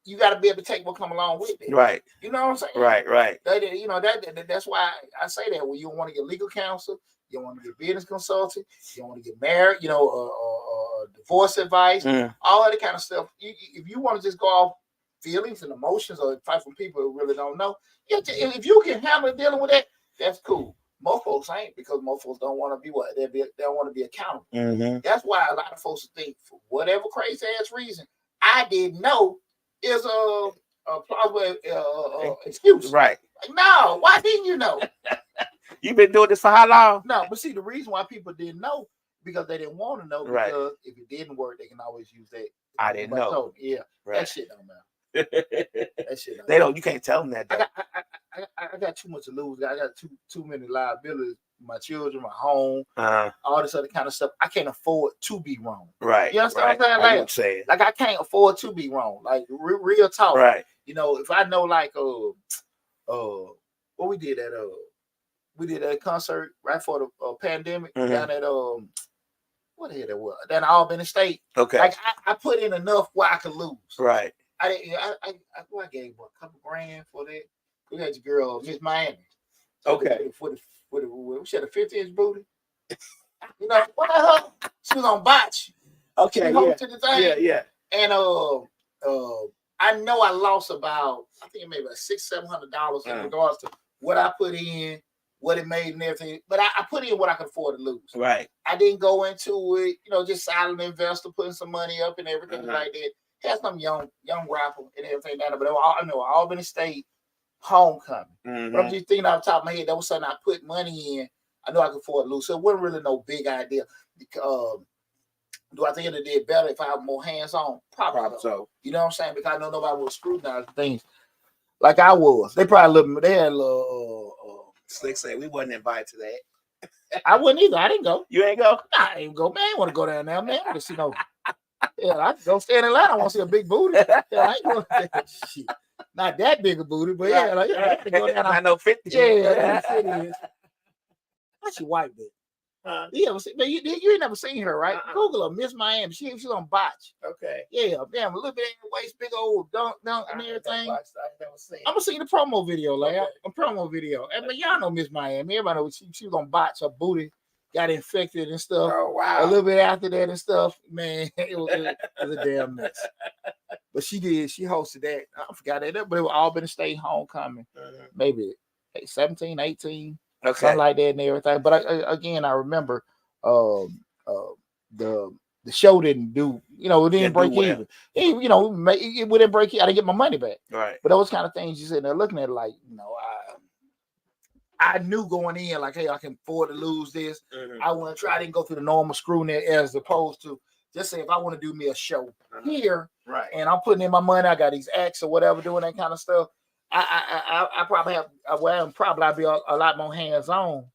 Speaker 1: You got to be able to take what come along with it.
Speaker 2: Right.
Speaker 1: You know what I'm saying?
Speaker 2: Right.
Speaker 1: That's why I say that. When you want to get legal counsel, you want to get business consulting, you want to get married, divorce advice, all that kind of stuff. If you want to just go off feelings and emotions or advice from people who really don't know, if you can handle dealing with that, that's cool. Most folks ain't, because most folks don't want to be what they don't want to be accountable. That's why a lot of folks think, for whatever crazy ass reason, I didn't know is a plausible excuse.
Speaker 2: Right.
Speaker 1: Like, no, why didn't you know?
Speaker 2: You've been doing this for how long?
Speaker 1: No, but see, the reason why people didn't know, because they didn't want to know. Because if it didn't work, they can always use that.
Speaker 2: I didn't know.
Speaker 1: Yeah, that shit don't matter. That shit.
Speaker 2: They don't. You can't tell them that.
Speaker 1: I got too much to lose. I got too many liabilities. My children, my home,
Speaker 2: Uh-huh.
Speaker 1: all this other kind of stuff. I can't afford to be wrong.
Speaker 2: Right.
Speaker 1: You understand what I'm saying?
Speaker 2: I know what you're saying.
Speaker 1: Like I can't afford to be wrong. Like real talk.
Speaker 2: Right.
Speaker 1: You know, if I know like what we did at a concert right for the pandemic down at what the hell that was? Down in Albany State.
Speaker 2: Okay.
Speaker 1: Like I put in enough where I could lose.
Speaker 2: Right.
Speaker 1: I gave her a couple grand for that. We had your girl Miss Miami.
Speaker 2: Okay.
Speaker 1: She had a 50-inch booty. You know what the hell? She was on botch.
Speaker 2: Okay.
Speaker 1: Yeah. To the thing.
Speaker 2: Yeah.
Speaker 1: And I know I lost about maybe $600-700 in regards to what I put in, what it made and everything. But I put in what I could afford to lose.
Speaker 2: Right.
Speaker 1: I didn't go into it, just silent investor, putting some money up and everything like that. Had some young rapper and everything down there, but I know Albany State homecoming. But I'm just thinking off the top of my head, that was something I put money in. I know I could afford to lose. So it wasn't really no big idea. Do I think it did better if I have more hands-on? Probably so. You know what I'm saying? Because I know nobody will scrutinize things like I was. They had a little
Speaker 2: Slick said we wasn't invited to that.
Speaker 1: I wouldn't either. I didn't go.
Speaker 2: You ain't go?
Speaker 1: I ain't go. Man, I ain't want to go down there, man. I want to see no. Yeah, I go stand in line. I want to see a big booty. Yeah, I ain't going to shit. Not that big a booty, but yeah, like I have to go down.
Speaker 2: I know 50.
Speaker 1: Yeah, 50 is. She white bitch. Yeah, but you ain't never seen her, right? Google her, Miss Miami. She's on botch.
Speaker 2: Okay.
Speaker 1: Yeah, damn, a little bit in the waist, big old dunk and everything.
Speaker 2: I've never seen.
Speaker 1: I'm gonna see the promo video, like a promo video. But y'all know Miss Miami. Everybody knows she was on botch. Her booty got infected and stuff.
Speaker 2: Oh wow!
Speaker 1: A little bit after that and stuff, man, it was a damn mess. But she hosted that. I forgot that, but it was Albany State homecoming. Maybe 17, 18.
Speaker 2: Okay.
Speaker 1: Something like that and everything. But I remember the show didn't do, it didn't break even. It wouldn't break even. I didn't get my money back.
Speaker 2: Right.
Speaker 1: But those kind of things you sitting there looking at it like, I knew going in like, hey, I can afford to lose this. I want to try. I didn't go through the normal scrutiny as opposed to just say if I want to do me a show here,
Speaker 2: right, and
Speaker 1: I'm putting in my money, I got these acts or whatever doing that kind of stuff. I probably have I'll be a lot more hands on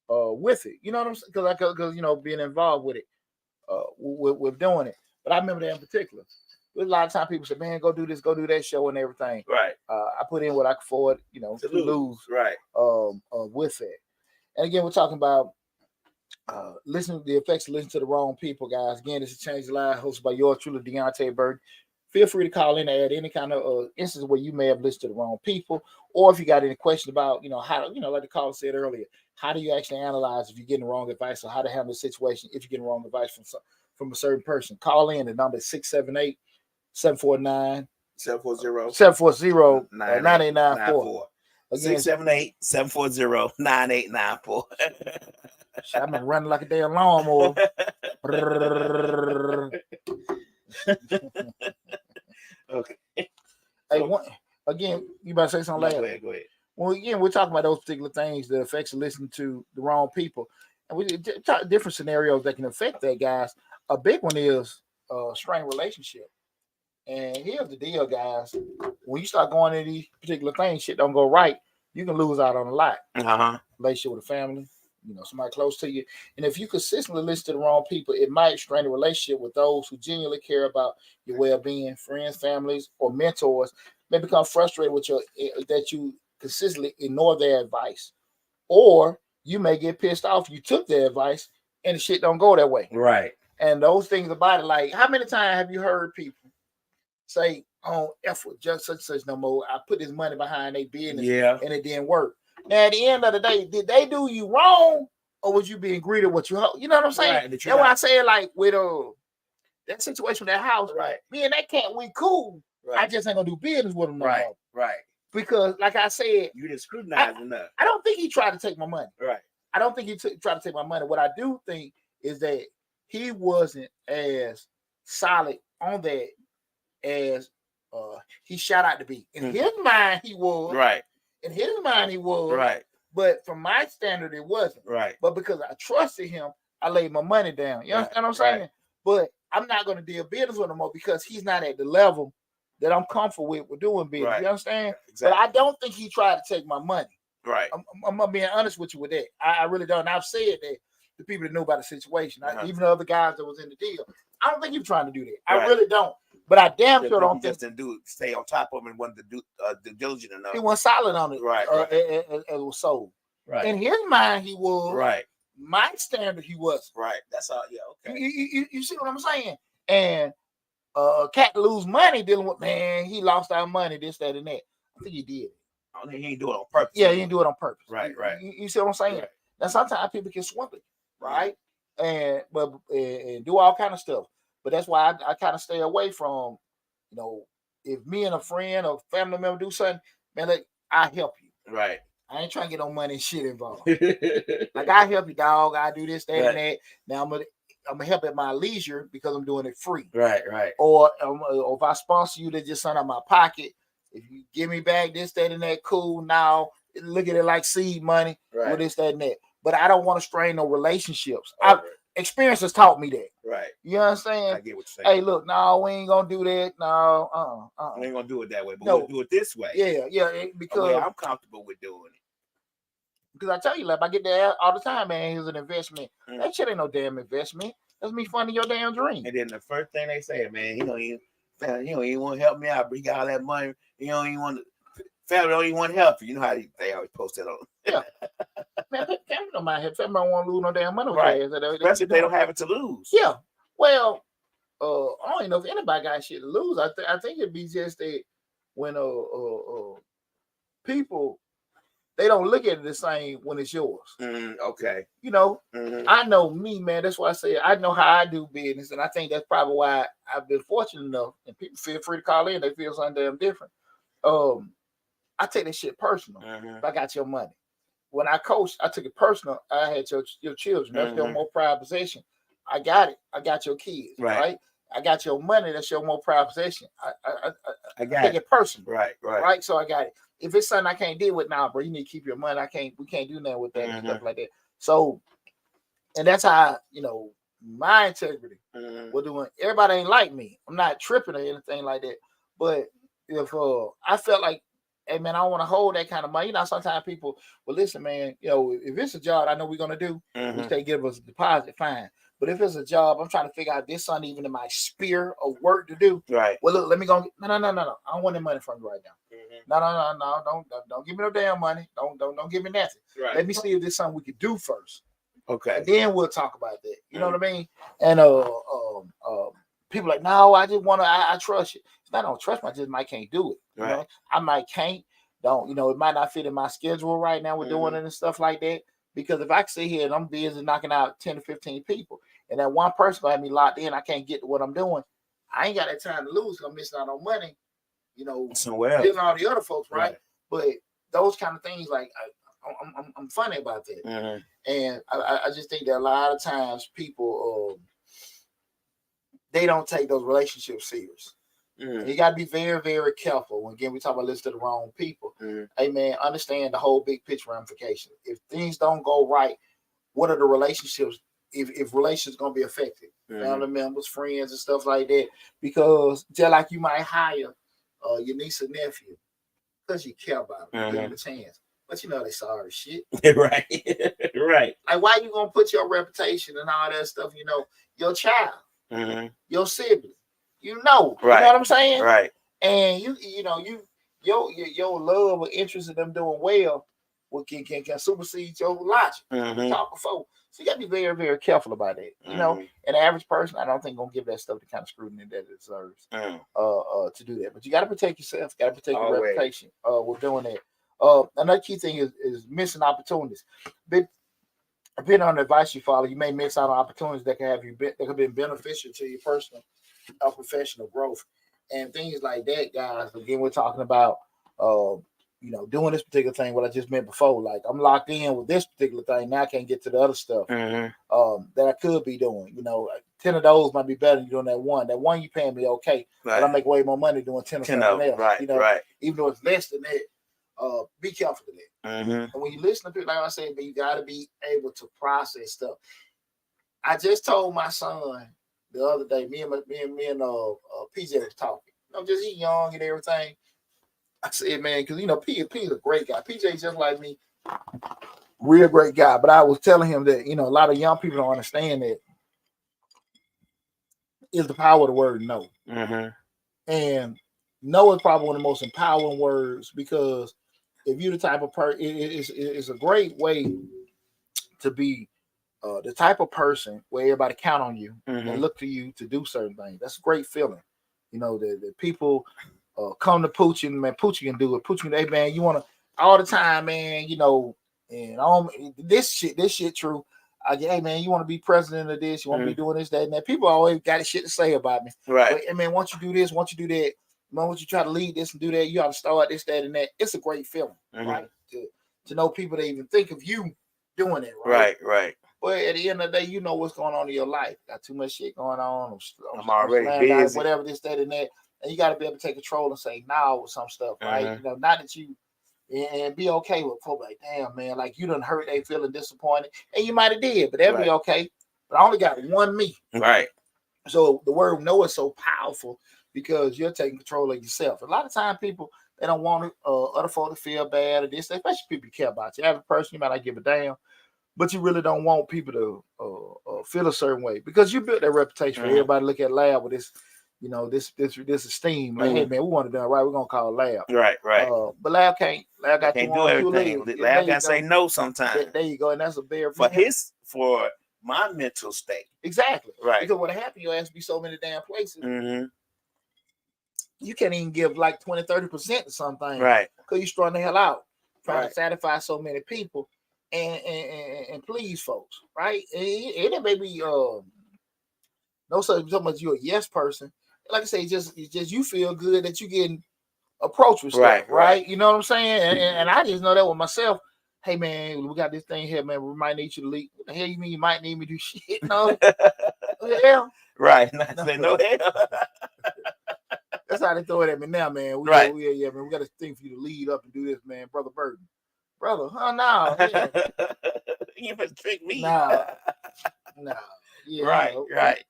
Speaker 1: with it. You know what I'm saying? Because being involved with it, with doing it. But I remember that in particular. There's a lot of times people say, "Man, go do this, go do that show and everything."
Speaker 2: Right.
Speaker 1: I put in what I could afford, to lose.
Speaker 2: Right.
Speaker 1: With it. And again, we're talking about listening to the effects of listening to the wrong people, guys. Again, this is Change the Line, hosted by yours truly, Deonte Burden. Feel free to call in and add any kind of instance where you may have listened to the wrong people, or if you got any questions about, how, like the caller said earlier, how do you actually analyze if you're getting wrong advice, or how to handle the situation if you're getting wrong advice from a certain person. Call in. The number is 678-749-740-9894.
Speaker 2: 678-740-9894.
Speaker 1: I've been running like a damn lawnmower.
Speaker 2: Okay.
Speaker 1: Hey, again, you about to say something later?
Speaker 2: Go ahead.
Speaker 1: Well, again, we're talking about those particular things that affects listening to the wrong people, and we talk different scenarios that can affect that, guys. A big one is strained relationship. And here's the deal, guys. When you start going into these particular things, shit don't go right, you can lose out on a lot. Relationship with a family, somebody close to you. And if you consistently listen to the wrong people, it might strain a relationship with those who genuinely care about your well-being. Friends, families, or mentors may become frustrated with that you consistently ignore their advice. Or you may get pissed off you took their advice and the shit don't go that way.
Speaker 2: Right.
Speaker 1: And those things about it, like, how many times have you heard people say, "Oh, effort, just such no more. I put this money behind their business, and it didn't work." Now, at the end of the day, did they do you wrong, or was you being greedy with what you hope? You know what I'm saying? Right, that's why I say, like, with that situation with that house,
Speaker 2: right?
Speaker 1: Me and that cat, we cool. Right. I just ain't gonna do business with him no more.
Speaker 2: Right. Because,
Speaker 1: like I said,
Speaker 2: you didn't scrutinize enough.
Speaker 1: I don't think he tried to take my money.
Speaker 2: Right.
Speaker 1: I don't think he tried to take my money. What I do think is that he wasn't as solid on that as he shot out to be. In his mind, he was.
Speaker 2: Right.
Speaker 1: In his mind, he was.
Speaker 2: Right.
Speaker 1: But from my standard, it wasn't.
Speaker 2: Right.
Speaker 1: But because I trusted him, I laid my money down. You understand what I'm saying? But I'm not going to deal business with him more because he's not at the level that I'm comfortable with doing business.
Speaker 2: Right.
Speaker 1: You understand?
Speaker 2: Exactly.
Speaker 1: But I don't think he tried to take my money.
Speaker 2: Right.
Speaker 1: I'm being honest with you with that. I really don't. And I've said that to people that know about the situation, even the other guys that was in the deal. I don't think he was trying to do that. I really don't. But I damn sure don't think
Speaker 2: just didn't stay on top of him and wasn't to do due diligent enough.
Speaker 1: He wasn't solid on it.
Speaker 2: Right.
Speaker 1: As it was sold.
Speaker 2: Right.
Speaker 1: In his mind, he was.
Speaker 2: Right.
Speaker 1: My standard, he was.
Speaker 2: Right. That's all. Yeah. Okay.
Speaker 1: You see what I'm saying? And Cat lose money dealing with, man, he lost our money, this, that, and that. I think he did.
Speaker 2: I think he didn't do it on purpose.
Speaker 1: Yeah, he didn't do it on purpose.
Speaker 2: Right.
Speaker 1: You see what I'm saying?
Speaker 2: Right.
Speaker 1: Now sometimes people can swindle, right? And do all kind of stuff. But that's why I kind of stay away from, if me and a friend or family member do something, man, I help you.
Speaker 2: Right.
Speaker 1: I ain't trying to get no money and shit involved. Like, I help you, dog. I do this, that, and that. Now I'm gonna help at my leisure because I'm doing it free.
Speaker 2: Right.
Speaker 1: Or if I sponsor you, to just something out of my pocket. If you give me back this, that, and that, cool. Now look at it like seed money with this, that, and that. But I don't want to strain no relationships. Experience has taught me that.
Speaker 2: Right.
Speaker 1: You understand?
Speaker 2: I get what you're saying.
Speaker 1: Hey, look, no, we ain't gonna do that. No,
Speaker 2: we ain't gonna do it that way, but
Speaker 1: no.
Speaker 2: we'll do it this way.
Speaker 1: Yeah, because
Speaker 2: I'm comfortable with doing it.
Speaker 1: Because I tell you, like, I get that all the time, man. Here's an investment. That shit ain't no damn investment. That's me funding your damn dream.
Speaker 2: And then the first thing they say, man, he don't even want to help me out, but he got all that money. He don't even want to. Family don't even want to help you. You know how they always post that on.
Speaker 1: Yeah. Man, family don't mind help. Family don't want to lose no damn money.
Speaker 2: Right. Especially if they don't have it to lose.
Speaker 1: Yeah. Well, I don't even know if anybody got shit to lose. I think it'd be just that when people, they don't look at it the same when it's yours.
Speaker 2: Okay.
Speaker 1: I know me, man. That's why I say I know how I do business, and I think that's probably why I've been fortunate enough. And people feel free to call in; they feel something damn different. I take that shit personal. If I got your money, when I coached, I took it personal. I had your children. That's your more proud possession. I got it. I got your kids. Right. I got your money. That's your more proud possession. I take it personal. Right. So I got it. If it's something I can't deal with now, bro, you need to keep your money. We can't do nothing with that and stuff like that. So, and that's how, my integrity. We're doing, everybody ain't like me. I'm not tripping or anything like that. But if I felt like, hey man, I don't want to hold that kind of money. Sometimes people, well, listen, man, if it's a job I know we're gonna do, which they give us a deposit, fine. But if it's a job, I'm trying to figure out this something even in my sphere of work to do.
Speaker 2: Right.
Speaker 1: Well, look, let me go. No. I don't want that money from you right now. No. Don't give me no damn money. Don't give me nothing.
Speaker 2: Right.
Speaker 1: Let me see if there's something we could do first.
Speaker 2: Okay.
Speaker 1: And then we'll talk about that. You know what I mean? And people like, no, I just want to. I trust you. It's not I don't trust me. I just might can't do it.
Speaker 2: Right.
Speaker 1: I might can't. Don't. It might not fit in my schedule right now. We're doing it and stuff like that. Because if I sit here and I'm busy knocking out 10 to 15 people, and that one person gonna have me locked in, I can't get to what I'm doing. I ain't got that time to lose. I'm missing out on money.
Speaker 2: Somewhere else.
Speaker 1: Getting all the other folks right. But those kind of things, like I'm funny about that, and I just think that a lot of times people they don't take those relationships serious. You got to be very, very careful. Again, we talk about listening to the wrong people. Hey, man, understand the whole big picture ramification. If things don't go right, what are the relationships? If relations going to be affected, family members, friends, and stuff like that. Because just like you might hire your niece or nephew because you care about them, give them a chance. But they sorry shit.
Speaker 2: Right.
Speaker 1: Like, why you going to put your reputation and all that stuff, your child, your sibling. You know what I'm saying?
Speaker 2: Right.
Speaker 1: And your love or interest in them doing well can supersede your logic. Talk before. So you gotta be very, very careful about that. And the average person, I don't think gonna give that stuff the kind of scrutiny that it deserves to do that. But you gotta protect yourself, gotta protect your reputation with doing that. Another key thing is missing opportunities. Depending on the advice you follow, you may miss out on opportunities that could be beneficial to your personal professional growth and things like that, guys. Again, we're talking about doing this particular thing, what I just meant before. Like, I'm locked in with this particular thing. Now I can't get to the other stuff that I could be doing. 10 of those might be better than doing that one. That one you paying me okay, but I make way more money doing 10 of something else.
Speaker 2: Right.
Speaker 1: Even though it's less than that, be careful of that. And when you listen to people, like I said, you got to be able to process stuff. I just told my son the other day, me and PJ was talking. just he young and everything. I said, man, because P's a great guy. PJ's just like me, real great guy. But I was telling him that a lot of young people don't understand that is the power of the word no. And no is probably one of the most empowering words, because if you're the type of person, it's a great way to be the type of person where everybody count on you and look to you to do certain things. That's a great feeling. The people come to Poochie, and man, Poochie can do it. Poochie, hey man, you want to all the time, man. And this shit true. Hey man, you want to be president of this? You want to be doing this, that, and that? People always got shit to say about me.
Speaker 2: Right.
Speaker 1: But, hey man, once you do this, once you do that, man, once you try to lead this and do that, you ought to start this, that, and that. It's a great feeling, right? To know people that even think of you doing it, right?
Speaker 2: Right.
Speaker 1: But at the end of the day, you know what's going on in your life. Got too much shit going on.
Speaker 2: I'm already busy.
Speaker 1: Whatever, this, that, and that. And you got to be able to take control and say no with some stuff, right? Not that you, and be okay with folks like, damn, man, like you done hurt, they feeling disappointed. And you might have did, but they'll be okay. But I only got one me.
Speaker 2: Right.
Speaker 1: So the word no is so powerful because you're taking control of yourself. A lot of times people, they don't want other folks to feel bad or this, especially people you care about. You have a person, you might not give a damn, but you really don't want people to feel a certain way because you built that reputation for everybody to look at Lab with this, this esteem. Like, hey man, we want to do it right. We're gonna call Lab.
Speaker 2: Right.
Speaker 1: But Lab can't. Lab got
Speaker 2: can't do everything. Lab got to say no sometimes.
Speaker 1: There you go, and that's a very
Speaker 2: for my mental state.
Speaker 1: Exactly.
Speaker 2: Right.
Speaker 1: Because what happened, your ass be so many damn places. You can't even give like 20-30% to something. Right. Because you're strung the hell out trying to satisfy so many people and please folks. Right. And it may be no so much you're a yes person. Like I say, it's just you feel good that you're getting approached with stuff. Right. You know what I'm saying? And I just know that with myself. Hey man, we got this thing here, man. We might need you to leave. What the hell you mean you might need me to do shit? No. Hell?
Speaker 2: Right. Not to say no hell.
Speaker 1: That's how they throw it at me now, man. We man. We got a thing for you to lead up and do this, man. Brother Burden. Brother, no.
Speaker 2: You better trick me.
Speaker 1: No. Yeah,
Speaker 2: right.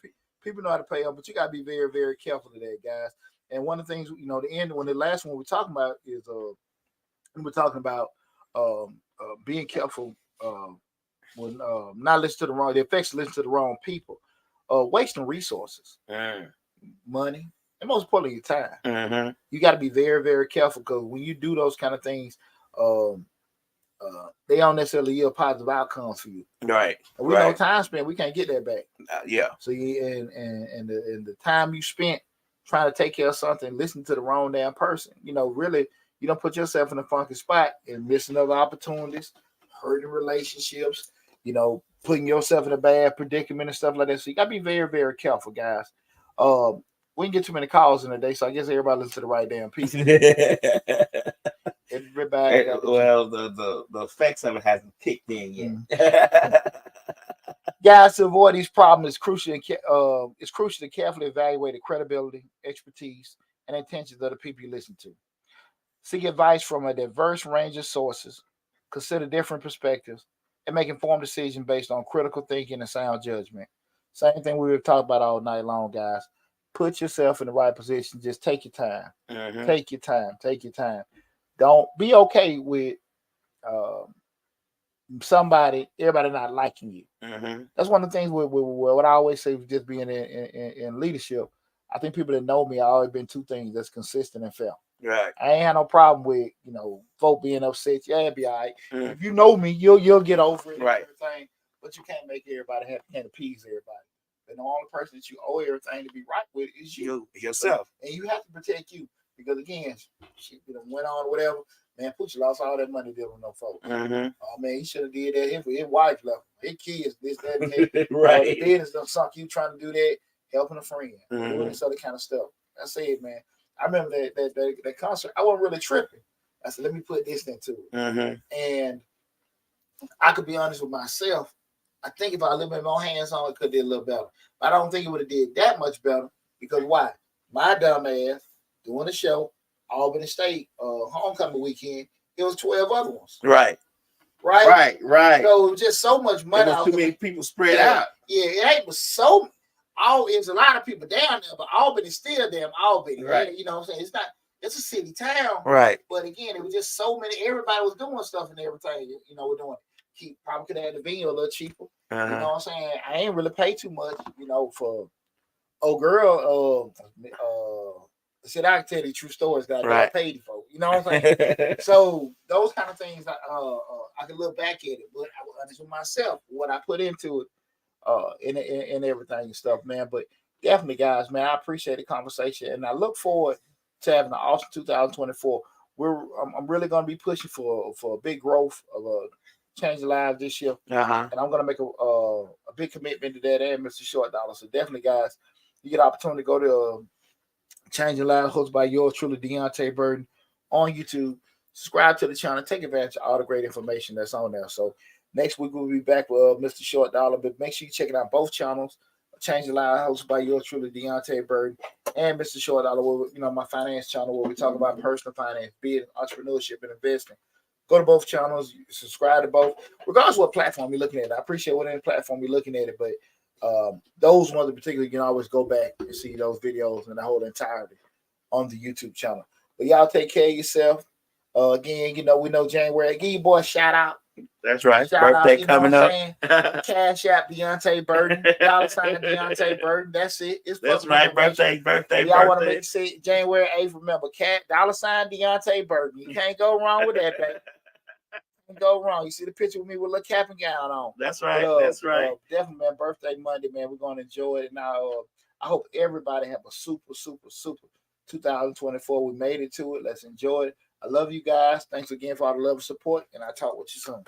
Speaker 1: People know how to pay up, but you gotta be very, very careful of that, guys. And one of the things, the last one we're talking about is we're talking about being careful when not listen to the effects of listening to the wrong people, wasting resources, money, and most importantly, your time. You got to be very, very careful because when you do those kind of things, they don't necessarily yield positive outcomes for you. Right. And we know time spent, we can't get that back. So and the time you spent trying to take care of something, listen to the wrong damn person, really. You don't put yourself in a funky spot and missing other opportunities, hurting relationships, putting yourself in a bad predicament and stuff like that. So you got to be very, very careful, guys. We didn't get too many calls in a day, so I guess everybody listens to the right damn people. Everybody.
Speaker 2: Well, the effects of it hasn't kicked in yet.
Speaker 1: Guys, to avoid these problems, it's crucial to carefully evaluate the credibility, expertise, and intentions of the people you listen to. Seek advice from a diverse range of sources, consider different perspectives, and make informed decisions based on critical thinking and sound judgment. Same thing we were talking about all night long, guys. Put yourself in the right position. Just take your time. Take your time. Take your time. Don't be okay with everybody not liking you. That's one of the things with what I always say with just being in leadership. I think people that know me, I've always been two things that's consistent and fair. Right. I ain't had no problem with, folk being upset. Yeah, it'll be all right. If you know me, you'll get over it. Right. Everything, but you can't make everybody happy, can't appease everybody. And the only person that you owe everything to be right with is you yourself. And you have to protect you. Because again, shit went on or whatever. Man, Poochie lost all that money dealing with no folks. Oh man, he should have did that. His wife left him. His kids, this, that, and that. Right. The business done sunk you trying to do that, helping a friend, doing this other kind of stuff. I said, man, I remember that concert. I wasn't really tripping. I said, let me put this into it. And I could be honest with myself. I think if I had a little bit more hands on, it could have did a little better. But I don't think it would have did that much better because why? My dumb ass doing the show, Albany State, homecoming weekend, it was 12 other ones. Right. So it was just so much money.
Speaker 2: Too many people spread out.
Speaker 1: Yeah, it was so. It's a lot of people down there, but Albany is still damn Albany,
Speaker 2: Right.
Speaker 1: You know what I'm saying? It's a city town,
Speaker 2: Right.
Speaker 1: But again, it was just so many. Everybody was doing stuff and everything. We're doing. Probably could have had the venue a little cheaper.
Speaker 2: Uh-huh.
Speaker 1: You know what I'm saying? I ain't really pay too much. For girl. Said I can tell you true stories that I paid for. You know what I'm saying? So those kind of things, I can look back at it, but I was honest with myself what I put into it, in everything and stuff, man. But definitely, guys, man, I appreciate the conversation, and I look forward to having an awesome 2024. I'm really going to be pushing for a big growth of Change Lives this year, and I'm going to make a big commitment to that and Mr. Short Dollar. So definitely, guys, you get an opportunity to go to Changing Lives, hosted by yours truly, Deonte Burden, on YouTube. Subscribe to the channel. Take advantage of all the great information that's on there. So next week we'll be back with Mr. Short Dollar, but make sure you check it out both channels. Changing Lives, hosted by yours truly, Deonte Burden, and Mr. Short Dollar, where, my finance channel, where we talk about personal finance, business, entrepreneurship, and investing. Go to both channels. Subscribe to both, regardless of what platform you're looking at. I appreciate whatever platform you're looking at it, but those ones in particular, you can always go back and see those videos and the whole entirety on the YouTube channel. But y'all take care of yourself. Again, we know January. Give your boy a shout out.
Speaker 2: That's right.
Speaker 1: Shout
Speaker 2: Birthday
Speaker 1: out,
Speaker 2: coming up.
Speaker 1: Cash App Deonte Burden. $sign Deonte Burden. That's it.
Speaker 2: That's right. Birthday.
Speaker 1: Y'all want to make it January 8th. Remember, $sign Deonte Burden. You can't go wrong with that, baby. Go wrong. You see the picture with me with a little cap and gown on.
Speaker 2: That's right. That's right.
Speaker 1: Definitely, man. Birthday Monday, man. We're gonna enjoy it. Now, I hope everybody have a super 2024. We made it to it. Let's enjoy it. I love you guys. Thanks again for all the love and support, and I'll talk with you soon.